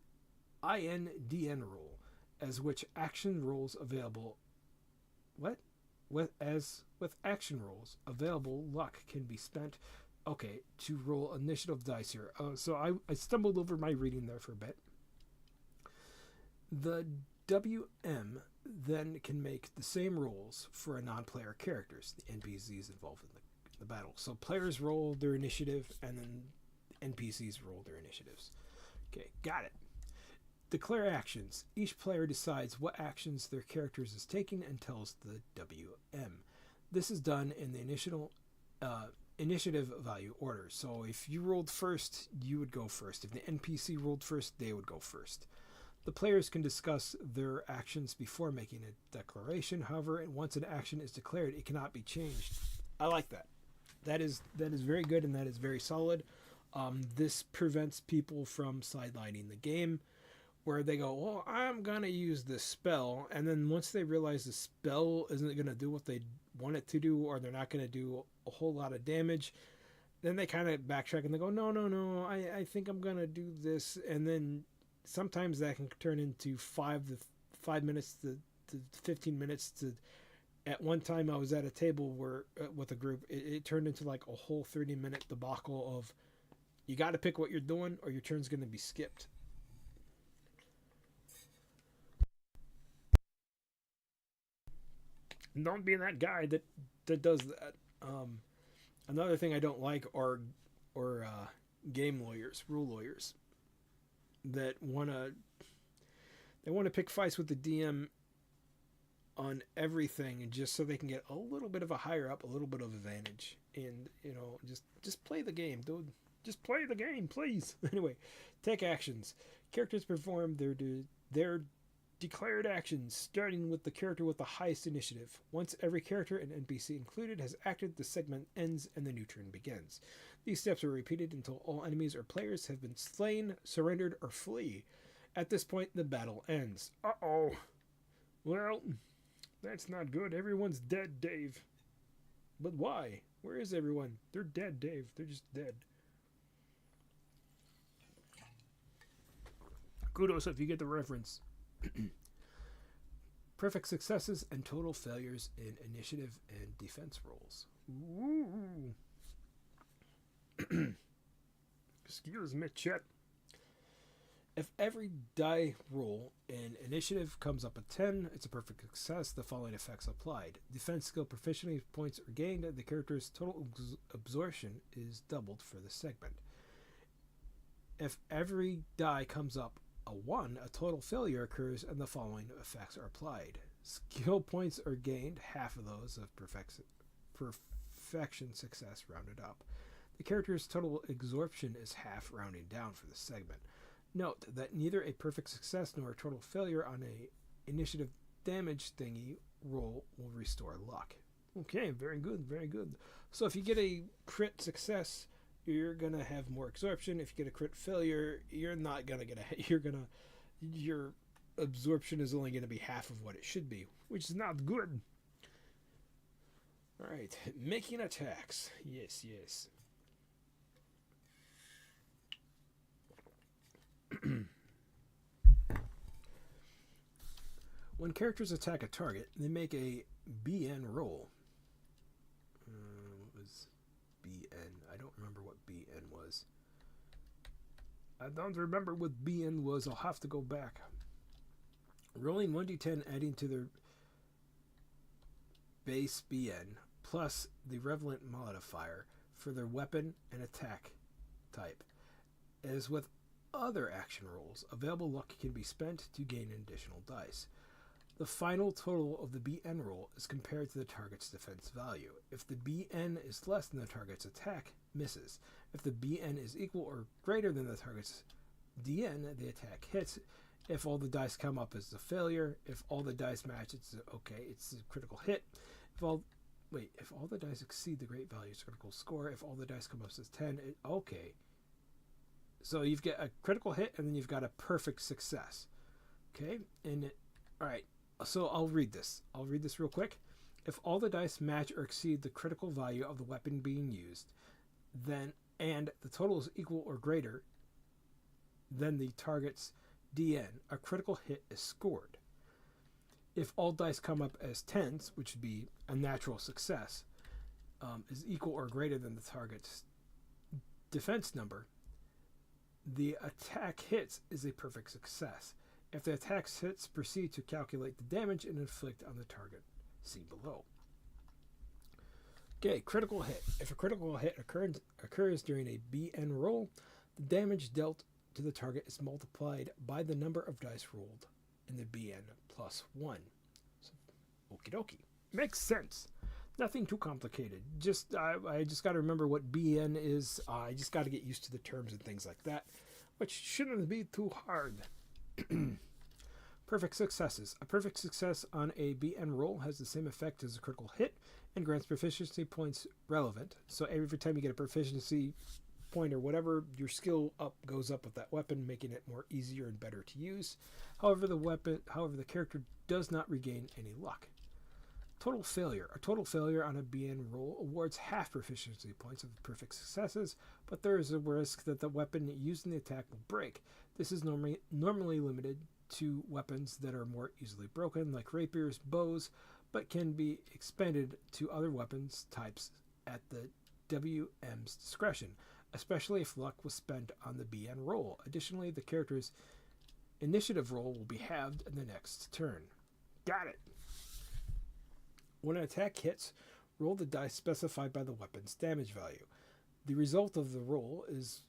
INDN roll, as which action rolls available. What? With action rolls, available luck can be spent Okay, to roll initiative dice here. So I stumbled over my reading there for a bit. The WM then can make the same rolls for a non-player characters, the NPCs involved in the battle. So players roll their initiative, and then NPCs roll their initiatives. Okay, got it. Declare actions. Each player decides what actions their characters is taking and tells the WM. This is done in the initiative value order. So if you rolled first, you would go first. If the NPC rolled first, they would go first. The players can discuss their actions before making a declaration. However, once an action is declared, it cannot be changed. I like that. That is very good, and that is very solid. This prevents people from sidelining the game, where they go, well, I'm going to use this spell, and then once they realize the spell isn't going to do what they want it to do, or they're not going to do a whole lot of damage, then they kind of backtrack and they go, no, I think I'm going to do this, and then sometimes that can turn into 5 minutes to 15 minutes to. At one time I was at a table where with a group, it turned into like a whole 30-minute debacle of you got to pick what you're doing or your turn's going to be skipped. Don't be that guy that does that. Another thing I don't like are game lawyers, rule lawyers that want to pick fights with the DM on everything just so they can get a little bit of a higher up, a little bit of advantage, and just play the game, dude. Just play the game, please. Anyway, take actions. Characters perform their declared actions, starting with the character with the highest initiative. Once every character and NPC included has acted, the segment ends and the new turn begins. These steps are repeated until all enemies or players have been slain, surrendered, or flee. At this point, the battle ends. Uh-oh. Well, that's not good. Everyone's dead, Dave. But why? Where is everyone? They're dead, Dave. They're just dead. Kudos if you get the reference. Perfect successes and total failures in initiative and defense rolls. Ooh. Excuse me, Chet. If every die roll in initiative comes up a 10, it's a perfect success. The following effects applied. Defense skill proficiency points are gained. The character's total absorption is doubled for the segment. If every die comes up a 1, a total failure occurs and the following effects are applied. Skill points are gained, half of those of perfection success rounded up. The character's total absorption is half, rounding down for the segment. Note that neither a perfect success nor a total failure on a initiative damage thingy roll will restore luck. Okay, very good, very good. So if you get a crit success, you're gonna have more absorption. If you get a crit failure, you're not gonna get your absorption is only gonna be half of what it should be, which is not good. All right, making attacks. Yes. When characters attack a target, they make a BN roll. What was BN? I don't remember what BN was. I don't remember what BN was. I'll have to go back. Rolling 1d10, adding to their base BN, plus the relevant modifier for their weapon and attack type. As with other action rolls, available luck can be spent to gain additional dice. The final total of the BN roll is compared to the target's defense value. If the BN is less than the target's attack, misses. If the BN is equal or greater than the target's DN, the attack hits. If all the dice come up as a failure, if all the dice match, it's a critical hit. If all the dice exceed the great value's critical score, if all the dice come up as 10, okay. So you've got a critical hit, and then you've got a perfect success. Okay, all right. So I'll read this. I'll read this real quick. If all the dice match or exceed the critical value of the weapon being used, and the total is equal or greater than the target's DN, a critical hit is scored. If all dice come up as 10s, which would be a natural success, is equal or greater than the target's defense number, the attack hits is a perfect success. If the attack hits, proceed to calculate the damage and inflict on the target. See below. Okay, critical hit. If a critical hit occurs during a BN roll, the damage dealt to the target is multiplied by the number of dice rolled in the BN plus 1. So, okie dokie. Makes sense. Nothing too complicated. I just got to remember what BN is. I just got to get used to the terms and things like that, which shouldn't be too hard. Perfect successes. A perfect success on a BN roll has the same effect as a critical hit and grants proficiency points relevant. So every time you get a proficiency point or whatever, your skill goes up with that weapon, making it more easier and better to use. However, the character does not regain any luck. Total failure. A total failure on a BN roll awards half proficiency points of perfect successes, but there is a risk that the weapon used in the attack will break. This is normally limited to weapons that are more easily broken, like rapiers, bows, but can be expanded to other weapons types at the WM's discretion, especially if luck was spent on the BN roll. Additionally, the character's initiative roll will be halved in the next turn. Got it! When an attack hits, roll the dice specified by the weapon's damage value. The result of the roll is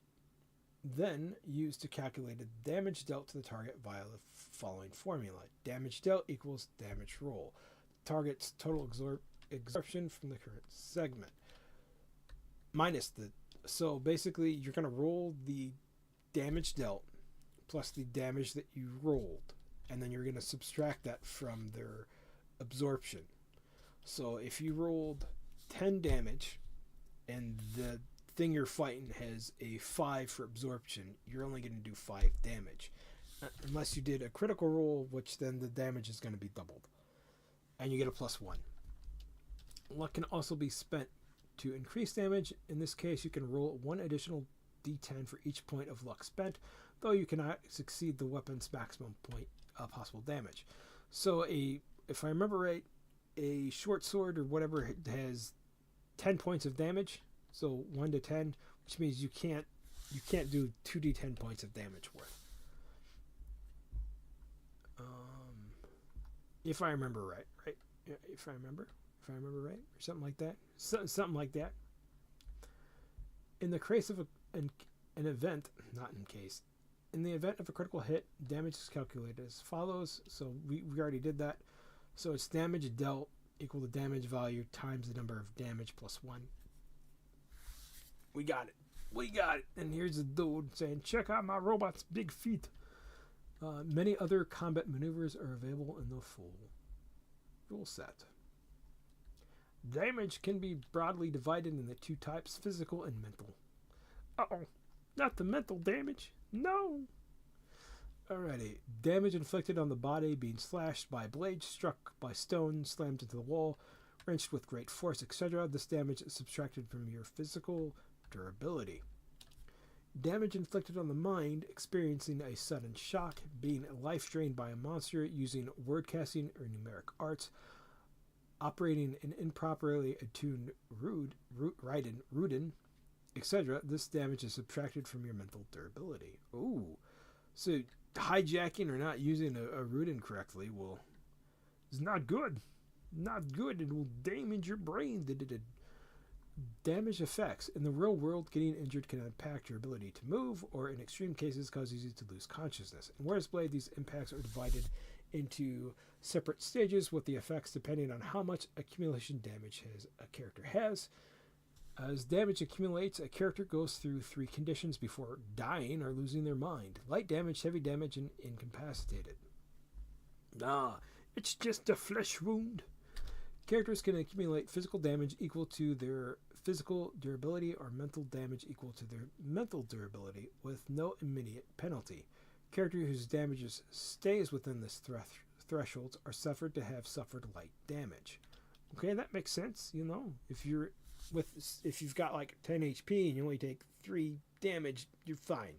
then used to calculate the damage dealt to the target via the following formula. Damage dealt equals damage roll. Target's total exertion from the current segment. So basically you're going to roll the damage dealt plus the damage that you rolled, and then you're going to subtract that from their absorption. So if you rolled 10 damage and the thing you're fighting has a 5 for absorption, you're only going to do 5 damage. Unless you did a critical roll, which then the damage is going to be doubled. And you get a +1. Luck can also be spent to increase damage. In this case, you can roll 1 additional d10 for each point of luck spent, though you cannot succeed the weapon's maximum point possible damage. So if I remember right, a short sword or whatever has 10 points of damage, so 1 to 10, which means you can't do 2d10 points of damage worth. If I remember right? If I remember right, or something like that, something like that. In the case of an event, not in case, in the event of a critical hit, damage is calculated as follows. So we already did that. So it's damage dealt equal the damage value times the number of damage plus 1. We got it. And here's a dude saying, check out my robot's big feet. Many other combat maneuvers are available in the full rule set. Damage can be broadly divided into 2 types, physical and mental. Uh-oh, not the mental damage. No. Alrighty. Damage inflicted on the body, being slashed by blades, struck by stone, slammed into the wall, wrenched with great force, etc. This damage is subtracted from your physical durability. Damage inflicted on the mind, experiencing a sudden shock, being life drained by a monster, using word casting or numeric arts, operating an improperly attuned Rudin, etc. This damage is subtracted from your mental durability. Ooh. So hijacking or not using a Rudin correctly is not good. Not good. It will damage your brain. Damage effects. In the real world, getting injured can impact your ability to move, or in extreme cases cause you to lose consciousness. In Warrior's Blade, these impacts are divided into separate stages with the effects depending on how much accumulation damage a character has. As damage accumulates, a character goes through 3 conditions before dying or losing their mind. Light damage, heavy damage, and incapacitated. It's just a flesh wound. Characters can accumulate physical damage equal to their physical durability or mental damage equal to their mental durability with no immediate penalty. Characters whose damages stays within this thresholds are suffered to have suffered light damage. Okay, that makes sense. You know, if you've got like 10 HP and you only take 3 damage, you're fine.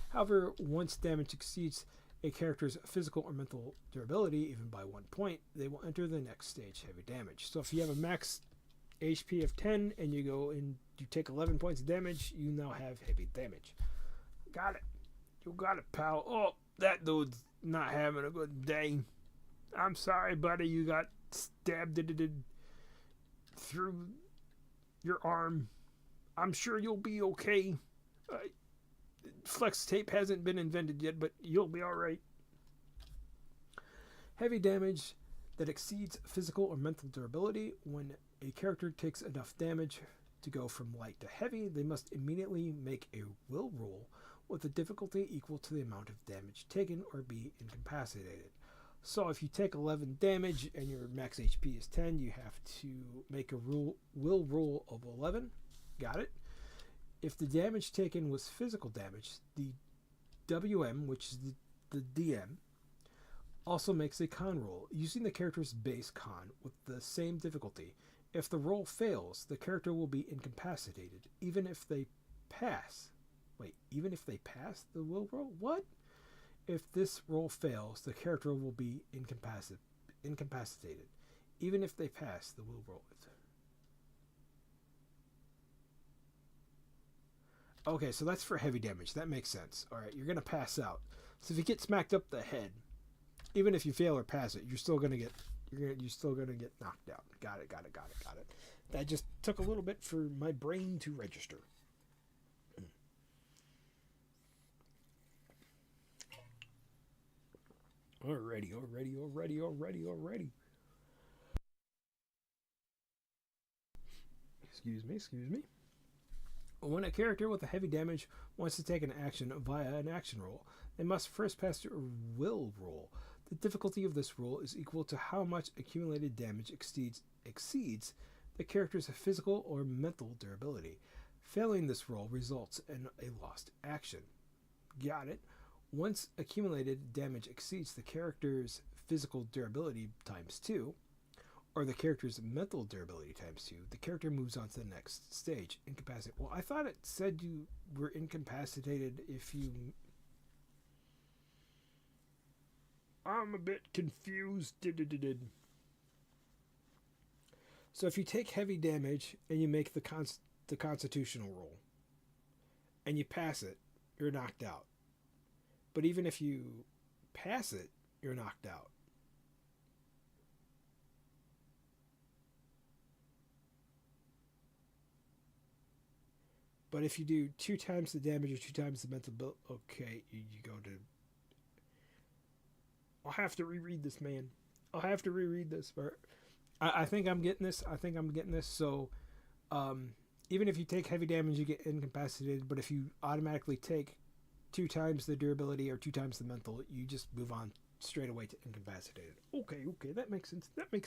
However, once damage exceeds a character's physical or mental durability, even by 1 point, they will enter the next stage, heavy damage. So if you have a max HP of 10 and you go and you take 11 points of damage, you now have heavy damage. Got it. You got it, pal. Oh, that dude's not having a good day. I'm sorry, buddy. You got stabbed through your arm. I'm sure you'll be okay. Flex tape hasn't been invented yet, but you'll be alright. Heavy damage that exceeds physical or mental durability. When a character takes enough damage to go from light to heavy, they must immediately make a will roll with a difficulty equal to the amount of damage taken or be incapacitated. So if you take 11 damage and your max HP is 10, you have to make a will roll of 11. Got it? If the damage taken was physical damage, the WM, which is the DM, also makes a con roll using the character's base con with the same difficulty. If the roll fails, the character will be incapacitated, even if they pass. Wait, even if they pass the will roll? What? If this roll fails, the character will be incapacitated, even if they pass the will roll. Okay, so that's for heavy damage. That makes sense. All right, you're gonna pass out. So if you get smacked up the head, even if you fail or pass it, you're still gonna get knocked out. Got it. That just took a little bit for my brain to register. Alrighty. Excuse me. When a character with a heavy damage wants to take an action via an action roll, they must first pass through a will roll. The difficulty of this roll is equal to how much accumulated damage exceeds the character's physical or mental durability. Failing this roll results in a lost action. Got it? Once accumulated damage exceeds the character's physical durability times 2, or the character's mental durability times 2, the character moves on to the next stage, incapacitated. Well, I thought it said you were incapacitated if you... I'm a bit confused. So if you take heavy damage and you make the constitutional roll, and you pass it, you're knocked out. But even if you pass it, you're knocked out. But if you do 2 times the damage or 2 times the mental build, okay, you go to... I'll have to reread this, man. I'll have to reread this. But I think I'm getting this. So, even if you take heavy damage, you get incapacitated. But if you automatically take 2 times the durability or 2 times the mental, you just move on straight away to incapacitated. Okay, that makes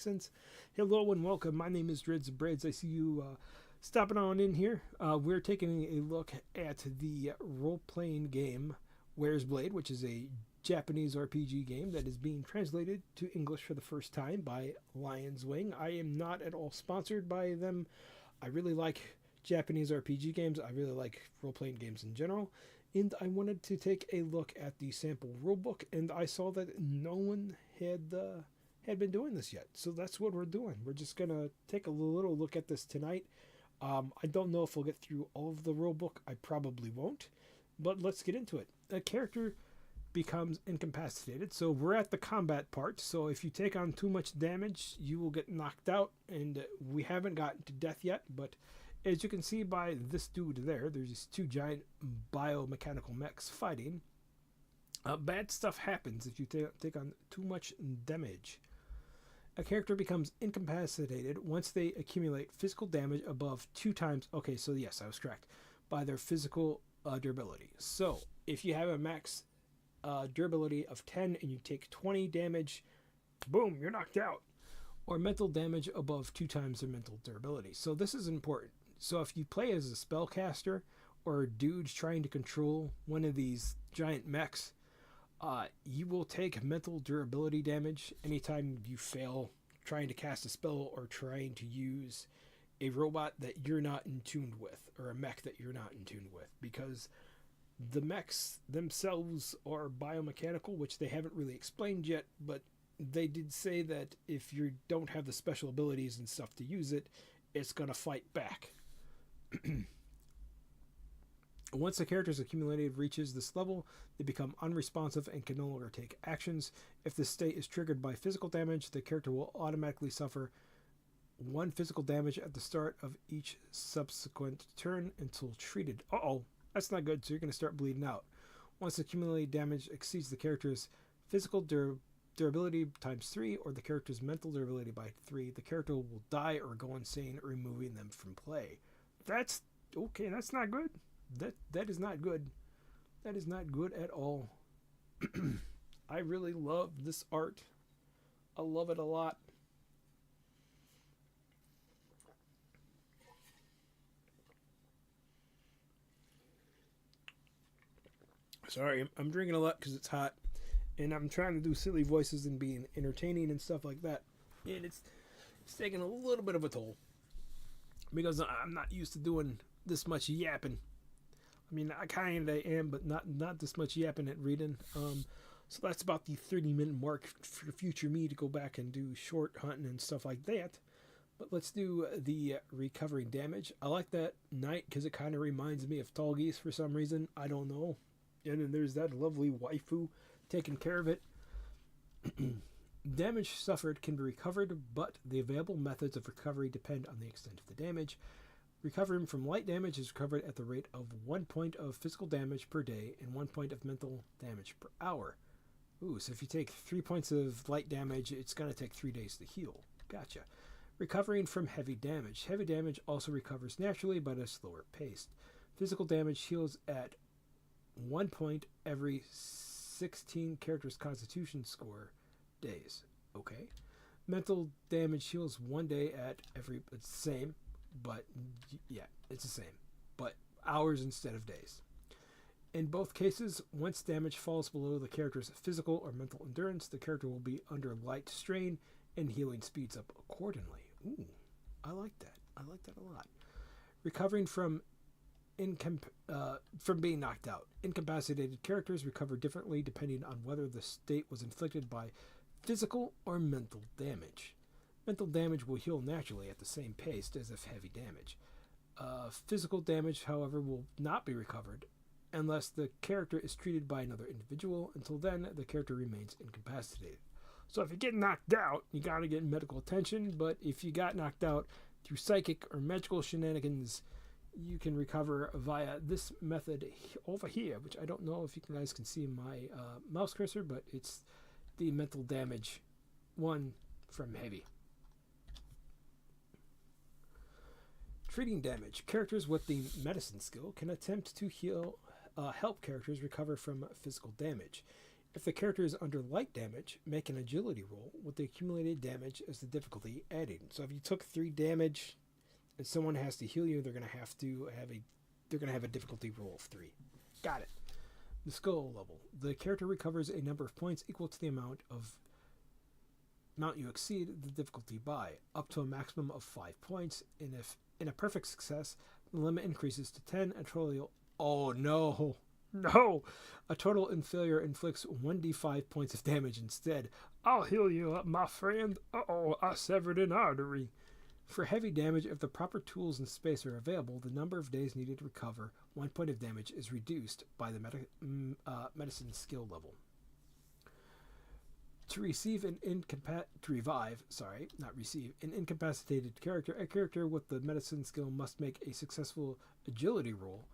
sense. Hello and welcome. My name is DREDD BREAD. I see you stopping on in here. We're taking a look at the role-playing game Where's Blade, which is a Japanese RPG game that is being translated to English for the first time by Lion's Wing. I am not at all sponsored by them. I really like Japanese RPG games. I really like role-playing games in general. And I wanted to take a look at the sample rulebook, and I saw that no one had been doing this yet. So that's what we're doing. We're just going to take a little look at this tonight. I don't know if we'll get through all of the rulebook. I probably won't. But let's get into it. A character becomes incapacitated. So we're at the combat part. So if you take on too much damage, you will get knocked out. And we haven't gotten to death yet, but as you can see by this dude there, there's these 2 giant biomechanical mechs fighting. Bad stuff happens if you take on too much damage. A character becomes incapacitated once they accumulate physical damage above 2 times. Okay, so yes, I was correct. By their physical durability. So if you have a max durability of 10 and you take 20 damage, boom, you're knocked out. Or mental damage above 2 times their mental durability. So this is important. So if you play as a spellcaster or a dude trying to control one of these giant mechs, you will take mental durability damage anytime you fail trying to cast a spell or trying to use a robot that you're not in tune with, or a mech that you're not in tune with, because the mechs themselves are biomechanical, which they haven't really explained yet, but they did say that if you don't have the special abilities and stuff to use it, it's going to fight back. Once the character's accumulated reaches this level, they become unresponsive and can no longer take actions. If this state is triggered by physical damage, the character will automatically suffer 1 physical damage at the start of each subsequent turn until treated. Uh-oh, that's not good, so you're going to start bleeding out. Once accumulated damage exceeds the character's physical durability times 3 or the character's mental durability by 3, the character will die or go insane, removing them from play. That's okay, that's not good. That is not good. That is not good at all. I really love this art. I love it a lot. Sorry, I'm drinking a lot because it's hot, and I'm trying to do silly voices and being entertaining and stuff like that, and it's taking a little bit of a toll because I'm not used to doing this much yapping. I mean, I kind of am, but not this much yapping at reading. So that's about the 30-minute mark for future me to go back and do short hunting and stuff like that. But let's do the recovering damage. I like that knight because it kind of reminds me of Tall Geese for some reason. I don't know. And then there's that lovely waifu taking care of it. Damage suffered can be recovered, but the available methods of recovery depend on the extent of the damage. Recovering from light damage is recovered at the rate of 1 point of physical damage per day and 1 point of mental damage per hour. Ooh, so if you take 3 points of light damage, it's going to take 3 days to heal. Gotcha. Recovering from heavy damage. Heavy damage also recovers naturally, but at a slower pace. Physical damage heals at 1 point every 16 characters' constitution score days. Okay. Mental damage heals 1 day at every... It's the same. But, yeah, it's the same. But hours instead of days. In both cases, once damage falls below the character's physical or mental endurance, the character will be under light strain and healing speeds up accordingly. Ooh, I like that. I like that a lot. Recovering from being knocked out. Incapacitated characters recover differently depending on whether the state was inflicted by physical or mental damage. Mental damage will heal naturally at the same pace as if heavy damage. Physical damage, however, will not be recovered unless the character is treated by another individual. Until then, the character remains incapacitated. So if you get knocked out, you got to get medical attention, but if you got knocked out through psychic or magical shenanigans, you can recover via this method over here, which I don't know if you guys can see my mouse cursor, but it's the mental damage one from heavy. Treating damage. Characters with the medicine skill can attempt to help characters recover from physical damage. If the character is under light damage, make an agility roll with the accumulated damage as the difficulty added. So if you took 3 damage and someone has to heal you, they're going to have a difficulty roll of 3. Got it. The skill level. The character recovers a number of points equal to the amount you exceed the difficulty by, up to a maximum of 5 points, and if in a perfect success, the limit increases to 10. A total in failure inflicts 1d5 points of damage instead. I'll heal you up, my friend. Uh-oh, I severed an artery. For heavy damage, if the proper tools and space are available, the number of days needed to recover 1 point of damage is reduced by the medicine skill level. To revive an incapacitated character, a character with the medicine skill must make a successful agility roll.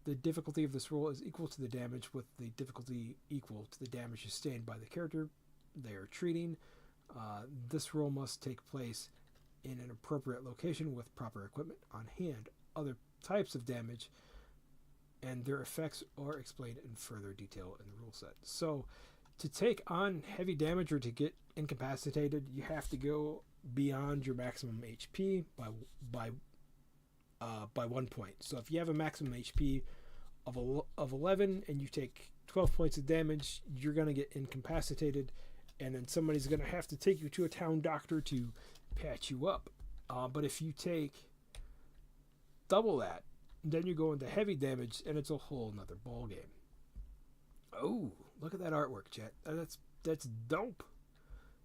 The difficulty of this roll is equal to the damage, with the difficulty equal to the damage sustained by the character they are treating. This roll must take place in an appropriate location with proper equipment on hand. Other types of damage and their effects are explained in further detail in the rule set. So, to take on heavy damage or to get incapacitated, you have to go beyond your maximum HP by 1 point. So if you have a maximum HP of 11 and you take 12 points of damage, you're going to get incapacitated, and then somebody's going to have to take you to a town doctor to patch you up. But if you take double that, then you go into heavy damage, and it's a whole nother ball game. Oh, look at that artwork, chat. That's dope.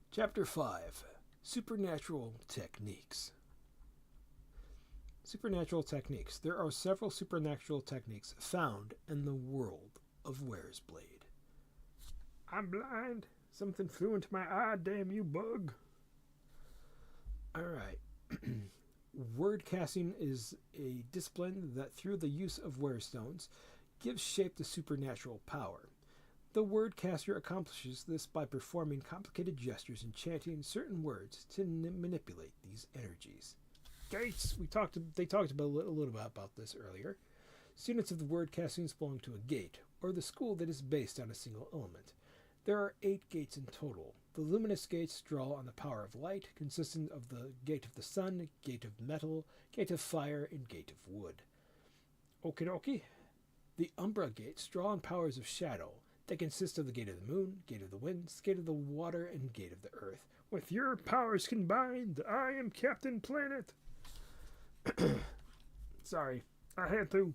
Chapter 5, Supernatural Techniques. Supernatural techniques. There are several supernatural techniques found in the world of Where's Blade. I'm blind. Something flew into my eye, damn you, bug. Alright. Word casting is a discipline that, through the use of werestones, gives shape to supernatural power. The word caster accomplishes this by performing complicated gestures and chanting certain words to manipulate these energies. Gates. They talked about a little bit about this earlier. Students of the word casting belong to a gate, or the school that is based on a single element. There are 8 gates in total. The luminous gates draw on the power of light, consisting of the gate of the sun, gate of metal, gate of fire, and gate of wood. Okie dokie. The umbra gates draw on powers of shadow. They consist of the gate of the moon, gate of the winds, gate of the water, and gate of the earth. With your powers combined, I am Captain Planet. Sorry, I had to.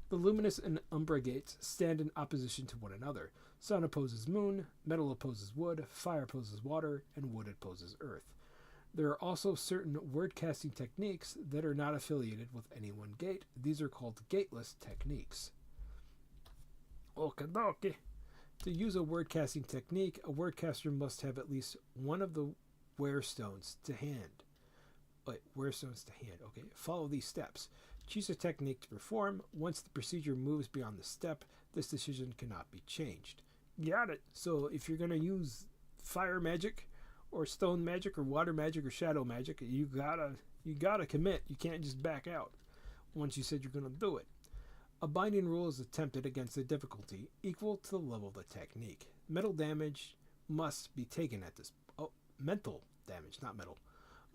The luminous and umbra gates stand in opposition to one another. Sun opposes moon, metal opposes wood, fire opposes water, and wood opposes earth. There are also certain word casting techniques that are not affiliated with any one gate. These are called gateless techniques. Okie dokie. To use a word casting technique, a word caster must have at least one of the werestones to hand. Werestones to hand. Okay. Follow these steps. Choose a technique to perform. Once the procedure moves beyond the step, this decision cannot be changed. Got it. So if you're going to use fire magic or stone magic or water magic or shadow magic, you gotta commit. You can't just back out once you said you're going to do it. A binding rule is attempted against a difficulty equal to the level of the technique. Mental damage must be taken at this. Mental damage, not metal.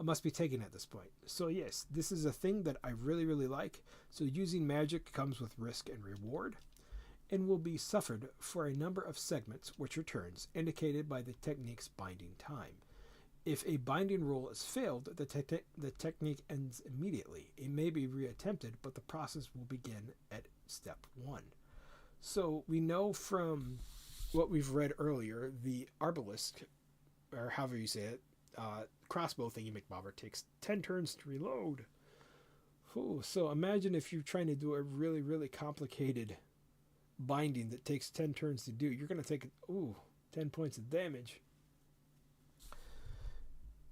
Must be taken at this point. So yes, this is a thing that I really, really like. So using magic comes with risk and reward, and will be suffered for a number of segments, which are turns, indicated by the technique's binding time. If a binding roll is failed, the technique ends immediately. It may be reattempted, but the process will begin at step 1. So we know from what we've read earlier, the arbalisk, or however you say it, crossbow thingy McBobber takes 10 turns to reload. Ooh, so imagine if you're trying to do a really, really complicated binding that takes 10 turns to do. You're going to take 10 points of damage.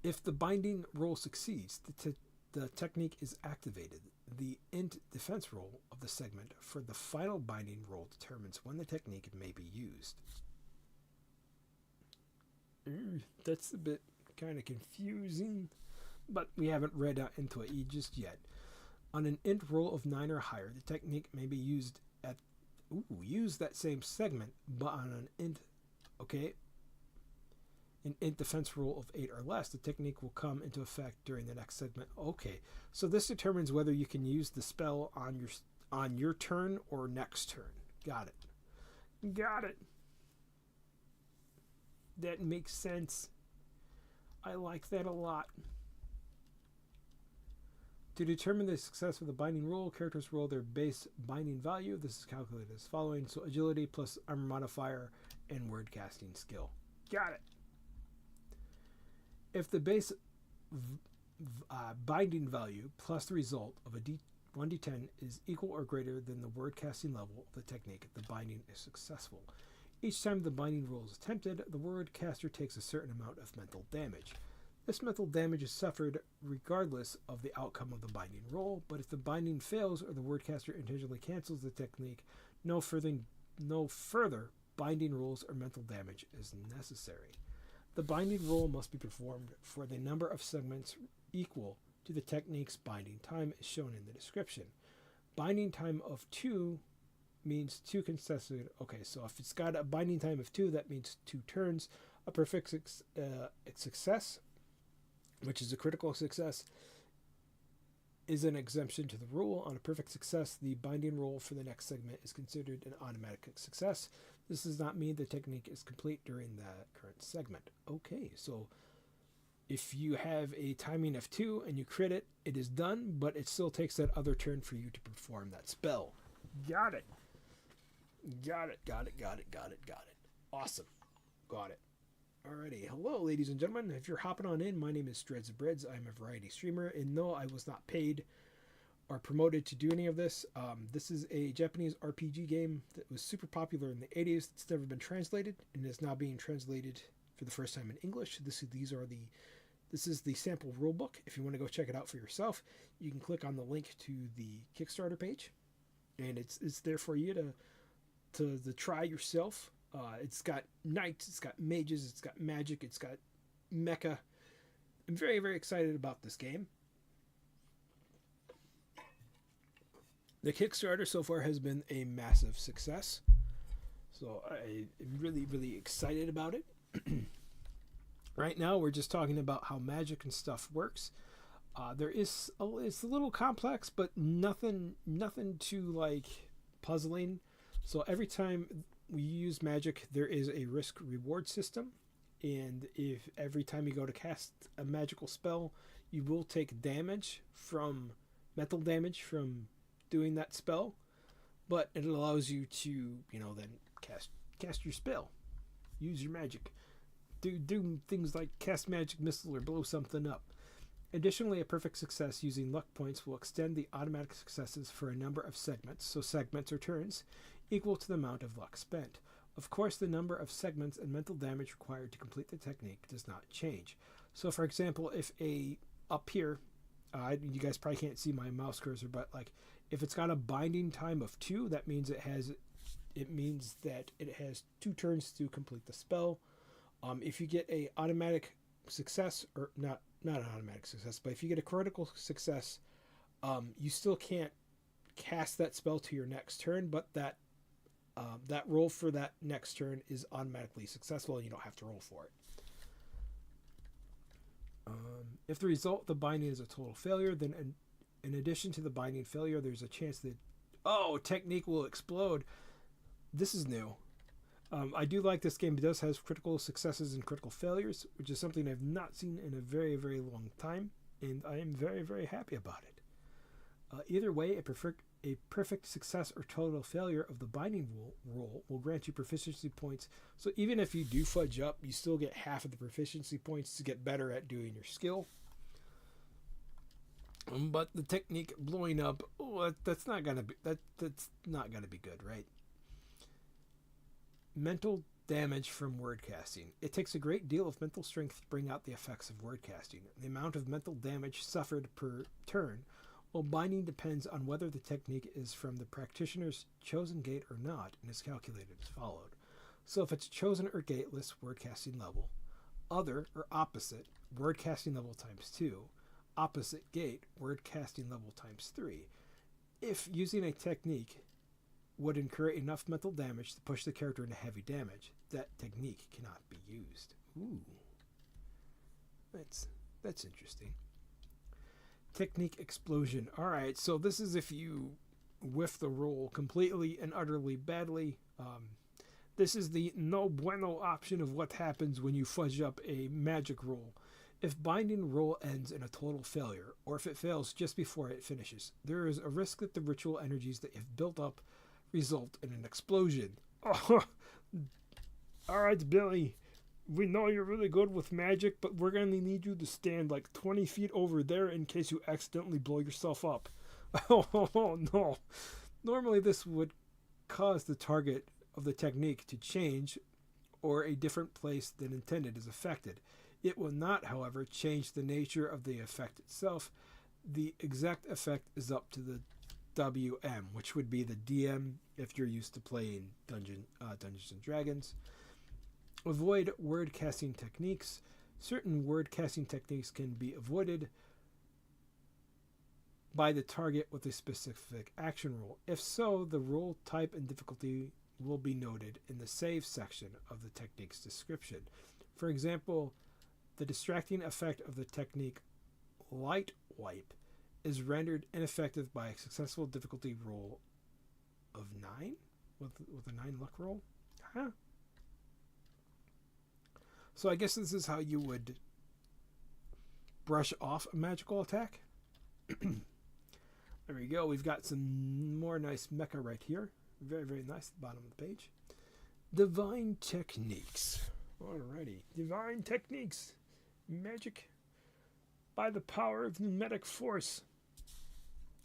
If the binding roll succeeds, the technique is activated. The int defense roll of the segment for the final binding roll determines when the technique may be used. That's a bit kind of confusing, but we haven't read into it just yet. On an int roll of 9 or higher, the technique may be used at use that same segment, but on an int defense roll of 8 or less, the technique will come into effect during the next segment. Okay, so this determines whether you can use the spell on your turn or next turn. Got it. That makes sense. I like that a lot. To determine the success of the binding roll, characters roll their base binding value. This is calculated as following. So agility plus armor modifier and word casting skill. Got it. If the base binding value plus the result of a 1d10 is equal or greater than the word casting level of the technique, the binding is successful. Each time the binding roll is attempted, the word caster takes a certain amount of mental damage. This mental damage is suffered regardless of the outcome of the binding roll, but if the binding fails or the word caster intentionally cancels the technique, no further binding rolls or mental damage is necessary. The binding roll must be performed for the number of segments equal to the technique's binding time as shown in the description. Binding time of 2 means 2 consecutive. Okay, so if it's got a binding time of 2, that means 2 turns. A perfect success, which is a critical success, is an exemption to the rule. On a perfect success, the binding roll for the next segment is considered an automatic success. This does not mean the technique is complete during the current segment. Okay, so if you have a timing of 2 and you crit it, it is done, but it still takes that other turn for you to perform that spell. Got it. Awesome. Got it. Alrighty, hello ladies and gentlemen. If you're hopping on in, my name is DREDD BREAD. I'm a variety streamer, and no, I was not paid or promoted to do any of this. This is a Japanese RPG game that was super popular in the 80s. It's never been translated, and is now being translated for the first time in English. This is the sample rulebook. If you want to go check it out for yourself, you can click on the link to the Kickstarter page, and it's there for you to try yourself. It's got knights, it's got mages, it's got magic, it's got mecha. I'm very, very excited about this game. The Kickstarter so far has been a massive success, so I am really, really excited about it. Right now, we're just talking about how magic and stuff works. It's a little complex, but nothing too like puzzling. So every time we use magic, there is a risk reward system, and if every time you go to cast a magical spell, you will take mental damage from doing that spell, but it allows you to then cast your spell, use your magic, do things like cast magic missile or blow something up. Additionally, a perfect success using luck points will extend the automatic successes for a number of segments, so segments or turns, equal to the amount of luck spent. Of course, the number of segments and mental damage required to complete the technique does not change. So, for example, if up here, you guys probably can't see my mouse cursor, but like if it's got a binding time of 2, that means that it has 2 turns to complete the spell. If you get a automatic success, or not an automatic success, but if you get a critical success, you still can't cast that spell to your next turn, but that roll for that next turn is automatically successful, and you don't have to roll for it. If the result of the binding is a total failure, then in addition to the binding failure, there's a chance that technique will explode. This is new. I do like this game. It does have critical successes and critical failures, which is something I've not seen in a very, very long time, and I am very, very happy about it. Either way, a perfect success or total failure of the binding roll will grant you proficiency points. So even if you do fudge up, you still get half of the proficiency points to get better at doing your skill. But the technique blowing up, that's not gonna be good, right? Mental damage from word casting. It takes a great deal of mental strength to bring out the effects of word casting. The amount of mental damage suffered per turn, while binding depends on whether the technique is from the practitioner's chosen gate or not, and is calculated as followed. So if it's chosen or gateless, word casting level. Other or opposite, word casting level times 2. Opposite gate, word casting level times 3. If using a technique would incur enough mental damage to push the character into heavy damage, that technique cannot be used. Ooh. That's interesting. Technique explosion. Alright, so this is if you whiff the roll completely and utterly badly. This is the no bueno option of what happens when you fudge up a magic roll. If binding roll ends in a total failure, or if it fails just before it finishes, there is a risk that the ritual energies that you've built up result in an explosion. Oh, alright, Billy. We know you're really good with magic, but we're going to need you to stand like 20 feet over there in case you accidentally blow yourself up. Oh, no. Normally this would cause the target of the technique to change, or a different place than intended is affected. It will not, however, change the nature of the effect itself. The exact effect is up to the WM, which would be the DM if you're used to playing Dungeons and Dragons. Avoid word casting techniques. Certain word casting techniques can be avoided by the target with a specific action roll. If so, the roll type and difficulty will be noted in the save section of the technique's description. For example, the distracting effect of the technique Light Wipe is rendered ineffective by a successful difficulty roll of 9 with a 9 luck roll. Huh? So I guess this is how you would brush off a magical attack. There we go. We've got some more nice mecha right here. Very, very nice at the bottom of the page. Divine techniques. Alrighty. Divine techniques. Magic by the power of pneumatic force.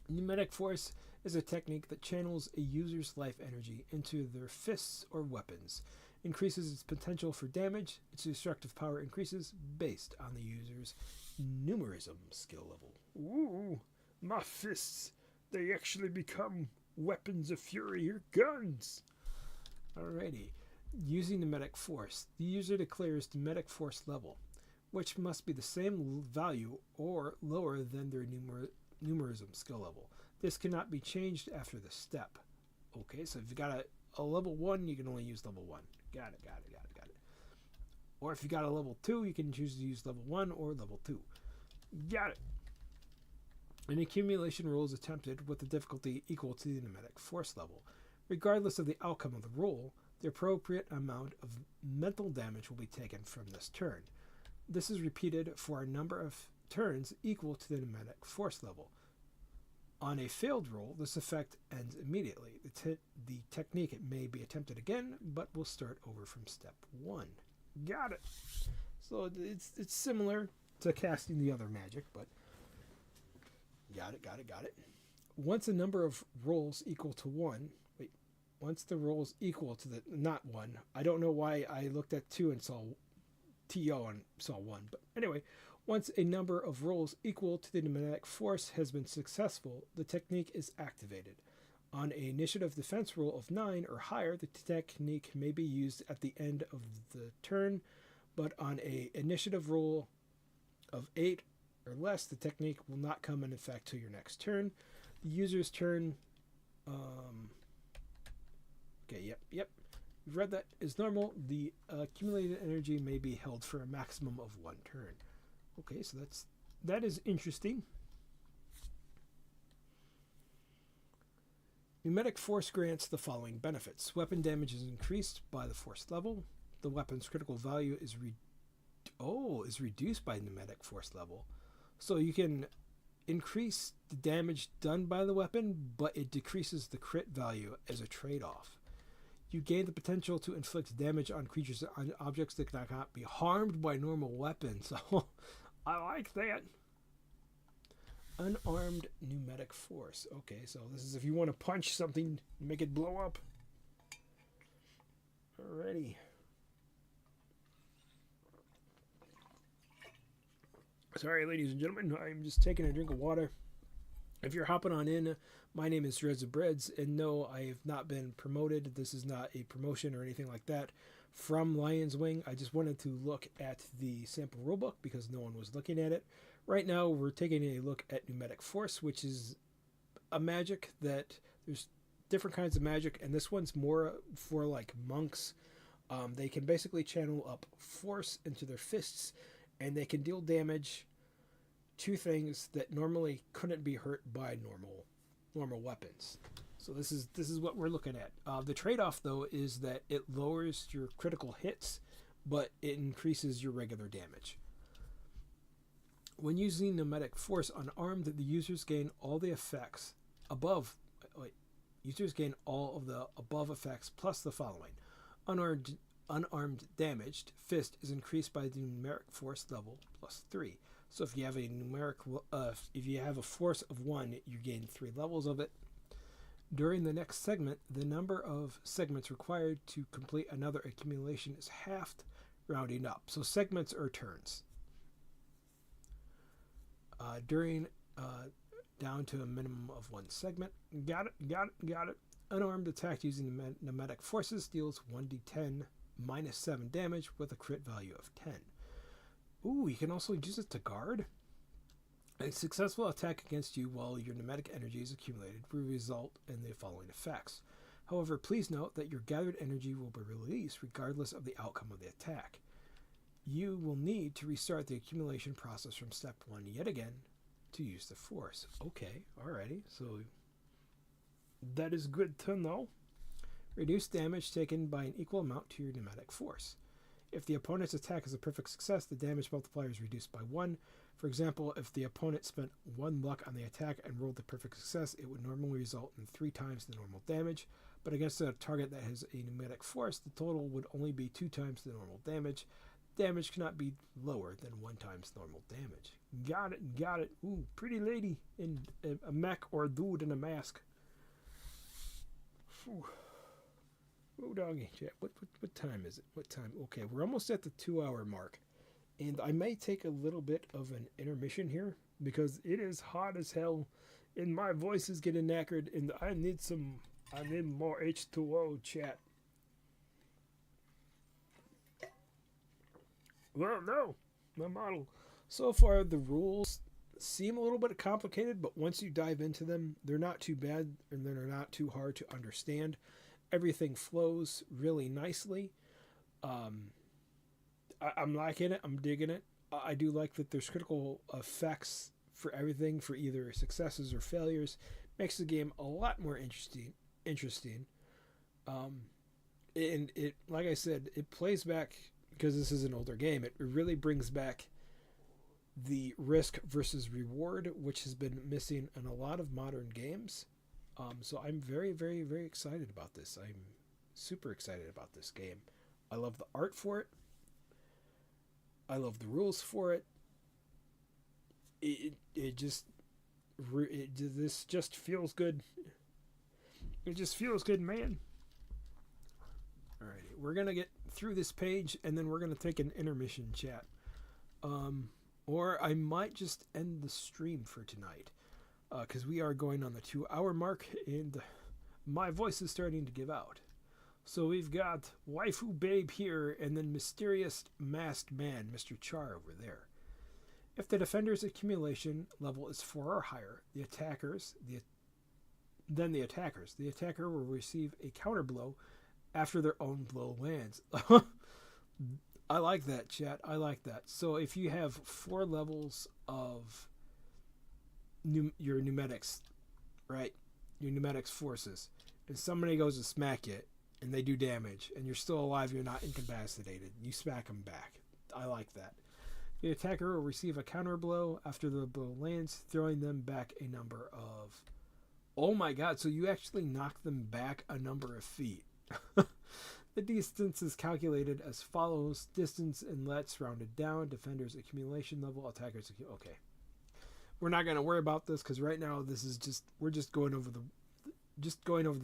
Pneumatic force is a technique that channels a user's life energy into their fists or weapons, increases its potential for damage, its destructive power increases based on the user's numerism skill level. Ooh, my fists, they actually become weapons of fury or guns. Alrighty. Using pneumatic force, the user declares pneumatic force level, which must be the same value or lower than their numerism skill level. This cannot be changed after the step. Okay, so if you got a level 1, you can only use level 1. Got it. Or if you got a level 2, you can choose to use level 1 or level 2. Got it. An accumulation roll is attempted with the difficulty equal to the pneumatic force level. Regardless of the outcome of the roll, the appropriate amount of mental damage will be taken from this turn. This is repeated for a number of turns equal to the pneumatic force level. On a failed roll, this effect ends immediately. The technique may be attempted again, but will start over from step 1. Got it. So it's similar to casting the other magic, but got it. Once a number of rolls equal to 1, once the roll is equal to the, not 1, I don't know why I looked at 2 and saw TO and saw 1, but anyway, once a number of rolls equal to the pneumatic force has been successful, the technique is activated. On an initiative defense roll of 9 or higher, the technique may be used at the end of the turn, but on an initiative roll of 8 or less, the technique will not come in effect till your next turn. The user's turn... Okay, yep. We've read that is normal. The accumulated energy may be held for a maximum of 1 turn. Okay, so that is interesting. Pneumatic force grants the following benefits. Weapon damage is increased by the force level. The weapon's critical value is reduced by pneumatic force level. So you can increase the damage done by the weapon, but it decreases the crit value as a trade-off. You gain the potential to inflict damage on creatures and objects that cannot be harmed by normal weapons. So I like that. Unarmed pneumatic force. Okay, so this is if you want to punch something, make it blow up. Alrighty. Sorry, ladies and gentlemen, I'm just taking a drink of water. If you're hopping on in, my name is DREDD BREAD, and no, I have not been promoted. This is not a promotion or anything like that from Lion's Wing. I just wanted to look at the sample rulebook because no one was looking at it. Right now, we're taking a look at pneumatic force, which is a magic that there's different kinds of magic, and this one's more for like monks. They can basically channel up force into their fists, and they can deal damage to things that normally couldn't be hurt by normal weapons. So this is what we're looking at. The trade-off though is that it lowers your critical hits, but it increases your regular damage. When using pneumatic force unarmed, the users gain all the effects above. Users gain all of the above effects plus the following: unarmed damaged fist is increased by the numeric force level plus 3. So if you have a force of 1, you gain 3 levels of it. During the next segment, the number of segments required to complete another accumulation is halved, rounding up. So segments are turns. Down to a minimum of 1 segment. Got it. Unarmed attack using the pneumatic forces deals 1d10 minus 7 damage with a crit value of 10. Ooh, you can also use it to guard. A successful attack against you while your pneumatic energy is accumulated will result in the following effects. However, please note that your gathered energy will be released regardless of the outcome of the attack. You will need to restart the accumulation process from step 1 yet again to use the force. Okay, alrighty, so that is good to know. Reduce damage taken by an equal amount to your pneumatic force. If the opponent's attack is a perfect success, the damage multiplier is reduced by 1. For example, if the opponent spent 1 luck on the attack and rolled the perfect success, it would normally result in 3 times the normal damage. But against a target that has a pneumatic force, the total would only be 2 times the normal damage. Damage cannot be lower than 1 times normal damage. Got it, got it. Ooh, pretty lady in a mech or a dude in a mask. Ooh, doggy. Chat. What time is it? What time? Okay, we're almost at the 2-hour mark. And I may take a little bit of an intermission here because it is hot as hell and my voice is getting knackered and I need more H2O, chat. Well, no, my model. So far, the rules seem a little bit complicated, but once you dive into them, they're not too bad and they're not too hard to understand. Everything flows really nicely. I'm liking it. I'm digging it. I do like that there's critical effects for everything, for either successes or failures. Makes the game a lot more interesting. And it, like I said, it plays back, because this is an older game, it really brings back the risk versus reward, which has been missing in a lot of modern games. So I'm very, very, very excited about this. I'm super excited about this game. I love the art for it. I love the rules for it. This just feels good. It just feels good, man. Alrighty, we're gonna get through this page and then we're gonna take an intermission, chat. Or I might just end the stream for tonight, because we are going on the 2-hour mark and my voice is starting to give out. So we've got Waifu Babe here, and then Mysterious Masked Man, Mr. Char, over there. If the defender's accumulation level is 4 or higher, the attacker will receive a counter blow after their own blow lands. I like that, chat. I like that. So if you have 4 levels of your pneumatics, right? Your pneumatics forces, and somebody goes to smack it, and they do damage, and you're still alive, you're not incapacitated, you smack them back. I like that. The attacker will receive a counter blow after the blow lands, throwing them back a number of... Oh my god, so you actually knock them back a number of feet. The distance is calculated as follows. Distance and lets rounded down. Defender's accumulation level. Attackers... Okay. We're not going to worry about this, because right now this is just... We're just going over the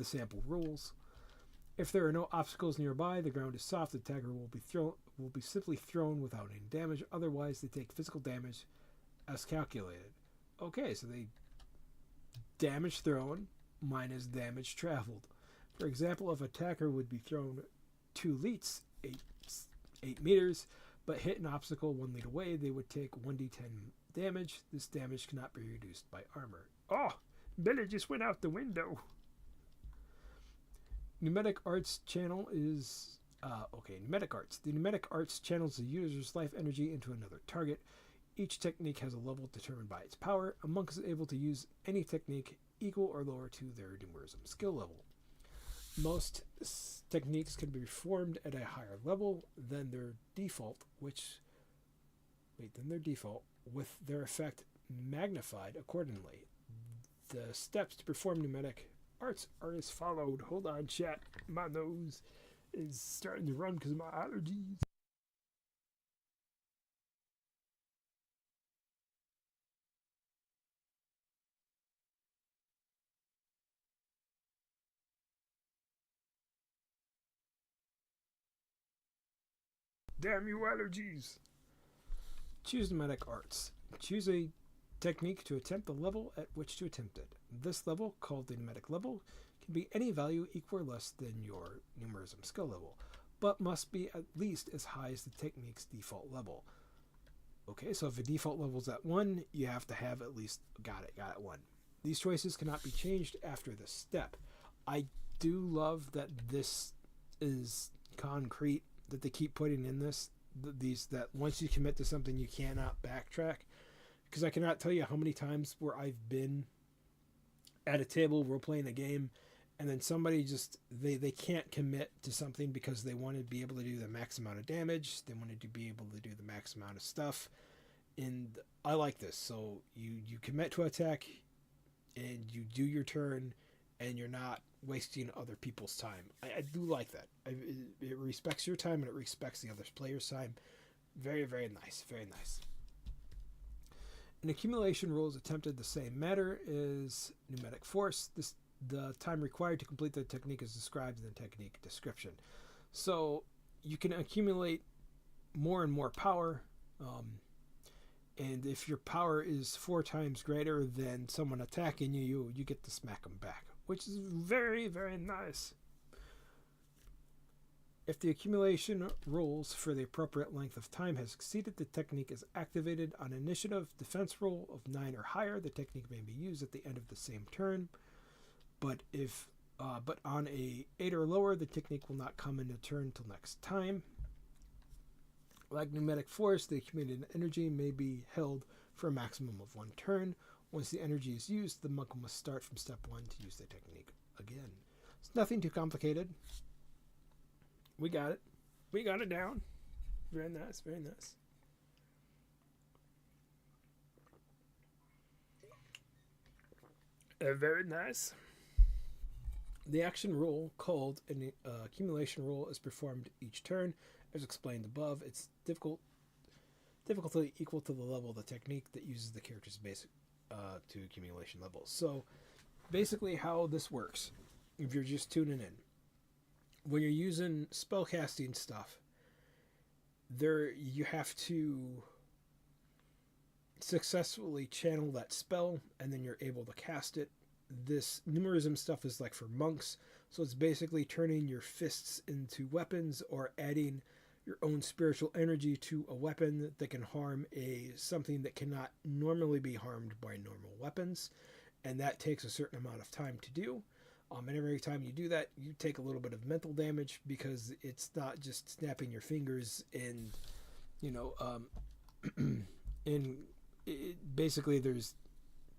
sample rules. If there are no obstacles nearby, the ground is soft, the attacker will be simply thrown without any damage. Otherwise, they take physical damage as calculated. Okay, so they damage thrown minus damage traveled. For example, if attacker would be thrown 2 leets, 8 meters, but hit an obstacle 1 leet away, they would take 1d10 damage. This damage cannot be reduced by armor. Oh, Billy just went out the window. Pneumatic Arts channel is... Pneumatic Arts. The Pneumatic Arts channels the user's life energy into another target. Each technique has a level determined by its power. A monk is able to use any technique equal or lower to their numerism skill level. Most techniques can be performed at a higher level than their default, with their effect magnified accordingly. The steps to perform pneumatic arts are as followed. Hold on, chat. My nose is starting to run because of my allergies. Damn you, allergies. Choose pneumatic arts. Choose a technique to attempt the level at which to attempt it. This level, called the pneumatic level, can be any value equal or less than your numerism skill level, but must be at least as high as the technique's default level. Okay, so if the default level is at 1, you have to have at least got it 1. These choices cannot be changed after this step. I do love that this is concrete, that they keep putting in that once you commit to something you cannot backtrack, because I cannot tell you how many times where I've been at a table, we're playing a game, and then somebody just they can't commit to something because they want to be able to do the max amount of damage, they wanted to be able to do the max amount of stuff, And I like this. So you commit to attack, and you do your turn, and you're not wasting other people's time. I do like that. It respects your time and it respects the other player's time. Very, very nice. Very nice. An accumulation rule is attempted the same matter as pneumatic force. The time required to complete the technique is described in the technique description. So you can accumulate more and more power. And if your power is 4 times greater than someone attacking you, you get to smack them back, which is very, very nice. If the accumulation rules for the appropriate length of time has exceeded, the technique is activated. On initiative defense roll of 9 or higher, the technique may be used at the end of the same turn. But on a 8 or lower, the technique will not come into turn till next time. Like pneumatic force, the accumulated energy may be held for a maximum of 1 turn. Once the energy is used, the monk must start from step 1 to use the technique again. It's nothing too complicated. We got it. We got it down. Very nice, very nice. Very nice. The action rule, called an accumulation rule, is performed each turn. As explained above, it's difficulty equal to the level of the technique that uses the character's basic to accumulation levels. So basically how this works, if you're just tuning in, when you're using spellcasting stuff, you have to successfully channel that spell, and then you're able to cast it. This numerism stuff is like for monks, so it's basically turning your fists into weapons or adding your own spiritual energy to a weapon that can harm something that cannot normally be harmed by normal weapons, and that takes a certain amount of time to do. And every time you do that, you take a little bit of mental damage, because it's not just snapping your fingers and, basically there's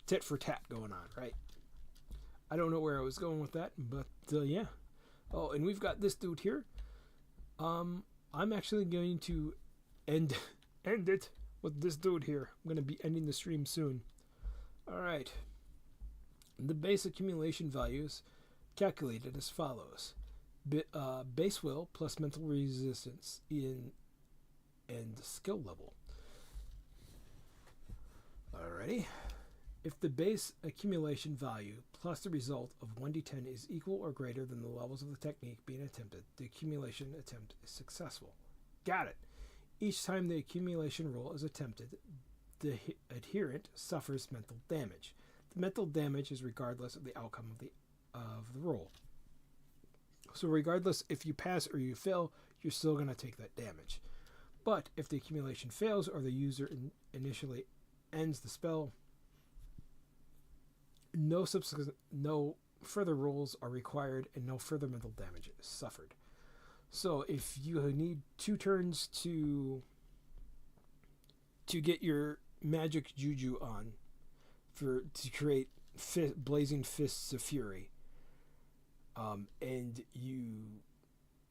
tit for tat going on, right? I don't know where I was going with that, but yeah. Oh, and we've got this dude here. I'm actually going to end it with this dude here. I'm going to be ending the stream soon. All right. The base accumulation values calculated as follows: base will plus mental resistance and skill level. Alrighty. If the base accumulation value plus the result of 1d10 is equal or greater than the levels of the technique being attempted, the accumulation attempt is successful. Got it. Each time the accumulation roll is attempted, the adherent suffers mental damage. The mental damage is regardless of the outcome of the roll. So regardless if you pass or you fail, you're still going to take that damage. But if the accumulation fails or the user initially ends the spell, no further rolls are required and no further mental damage is suffered. So if you need 2 turns to get your magic juju on to create blazing fists of fury, and you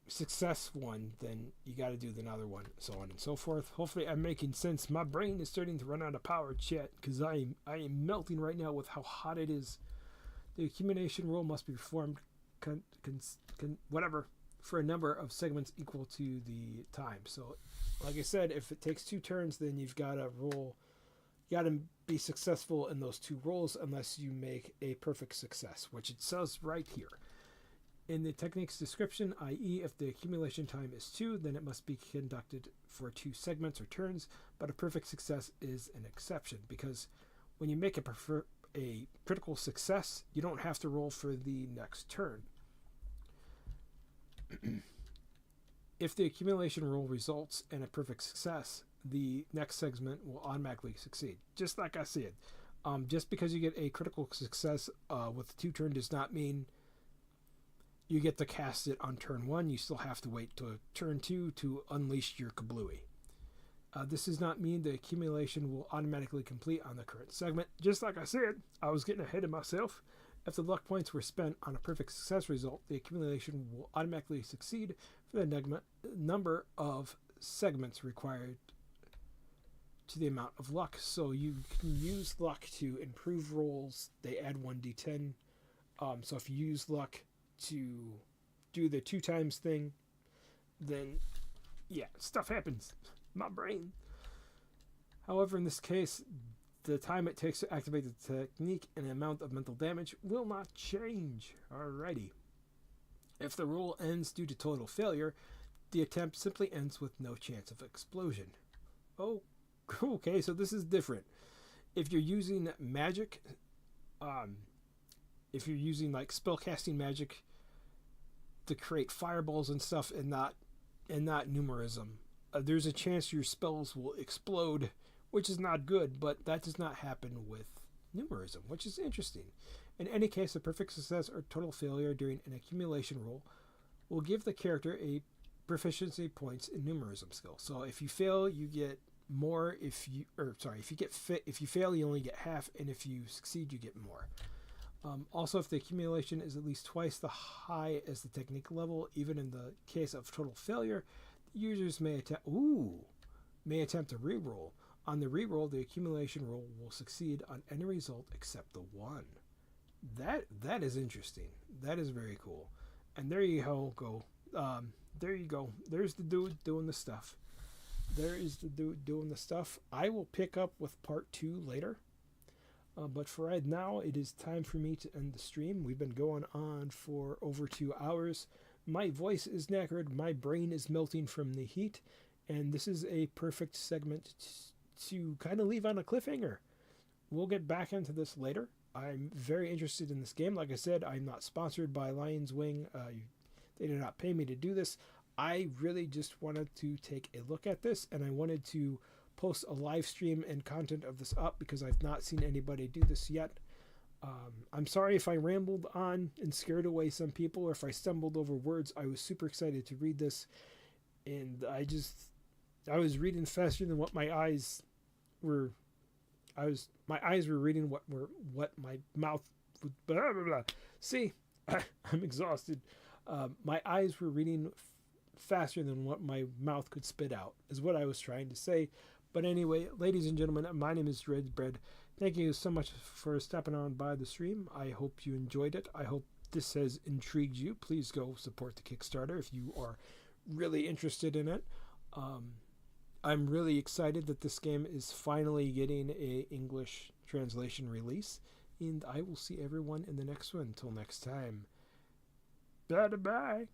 success one, then you got to do another one, so on and so forth. Hopefully I'm making sense. My brain is starting to run out of power, chat, because I am melting right now with how hot it is. The accumulation roll must be performed for a number of segments equal to the time. So like I said, if it takes 2 turns, then you've got to roll. You got to be successful in those 2 rolls unless you make a perfect success, which it says right here. In the technique's description, i.e. if the accumulation time is 2, then it must be conducted for 2 segments or turns, but a perfect success is an exception, because when you make a critical success, you don't have to roll for the next turn. If the accumulation roll results in a perfect success, the next segment will automatically succeed. Just like I said, just because you get a critical success with 2 turns does not mean you get to cast it on turn 1. You still have to wait to turn 2 to unleash your kablooey. This does not mean the accumulation will automatically complete on the current segment. Just like I said, I was getting ahead of myself. If the luck points were spent on a perfect success result, the accumulation will automatically succeed for the number of segments required to the amount of luck. So you can use luck to improve rolls. They add 1d10. So if you use luck to do the 2 times thing, then yeah, stuff happens. My brain. However, in this case, the time it takes to activate the technique and the amount of mental damage will not change. Alrighty. If the roll ends due to total failure, the attempt simply ends with no chance of explosion. Oh, okay, so this is different. If you're using magic, if you're using like spellcasting magic to create fireballs and stuff, and not numerism, there's a chance your spells will explode, which is not good, but that does not happen with numerism, which is interesting. In any case, a perfect success or total failure during an accumulation roll will give the character a proficiency points in numerism skill. So if you fail, you get more. If you fail, you only get half, and if you succeed, you get more. Also, if the accumulation is at least twice the high as the technique level, even in the case of total failure, the users may attempt to reroll. On the reroll, the accumulation roll will succeed on any result except the 1. That is interesting. That is very cool. And there you go. There you go. There's the dude doing the stuff. There is the dude doing the stuff. I will pick up with part 2 later. But for right now, it is time for me to end the stream. We've been going on for over 2 hours. My voice is knackered. My brain is melting from the heat. And this is a perfect segment to kind of leave on a cliffhanger. We'll get back into this later. I'm very interested in this game. Like I said, I'm not sponsored by Lion's Wing. They did not pay me to do this. I really just wanted to take a look at this, and I wanted to post a live stream and content of this up because I've not seen anybody do this yet. I'm sorry if I rambled on and scared away some people, or if I stumbled over words. I was super excited to read this, and I was reading faster than what my eyes were. My eyes were reading what my mouth would, blah, blah, blah. See, I'm exhausted. My eyes were reading faster than what my mouth could spit out, is what I was trying to say. But anyway, ladies and gentlemen, my name is DREDD BREAD. Thank you so much for stepping on by the stream. I hope you enjoyed it. I hope this has intrigued you. Please go support the Kickstarter if you are really interested in it. I'm really excited that this game is finally getting a English translation release, and I will see everyone in the next one. Until next time, bye-bye.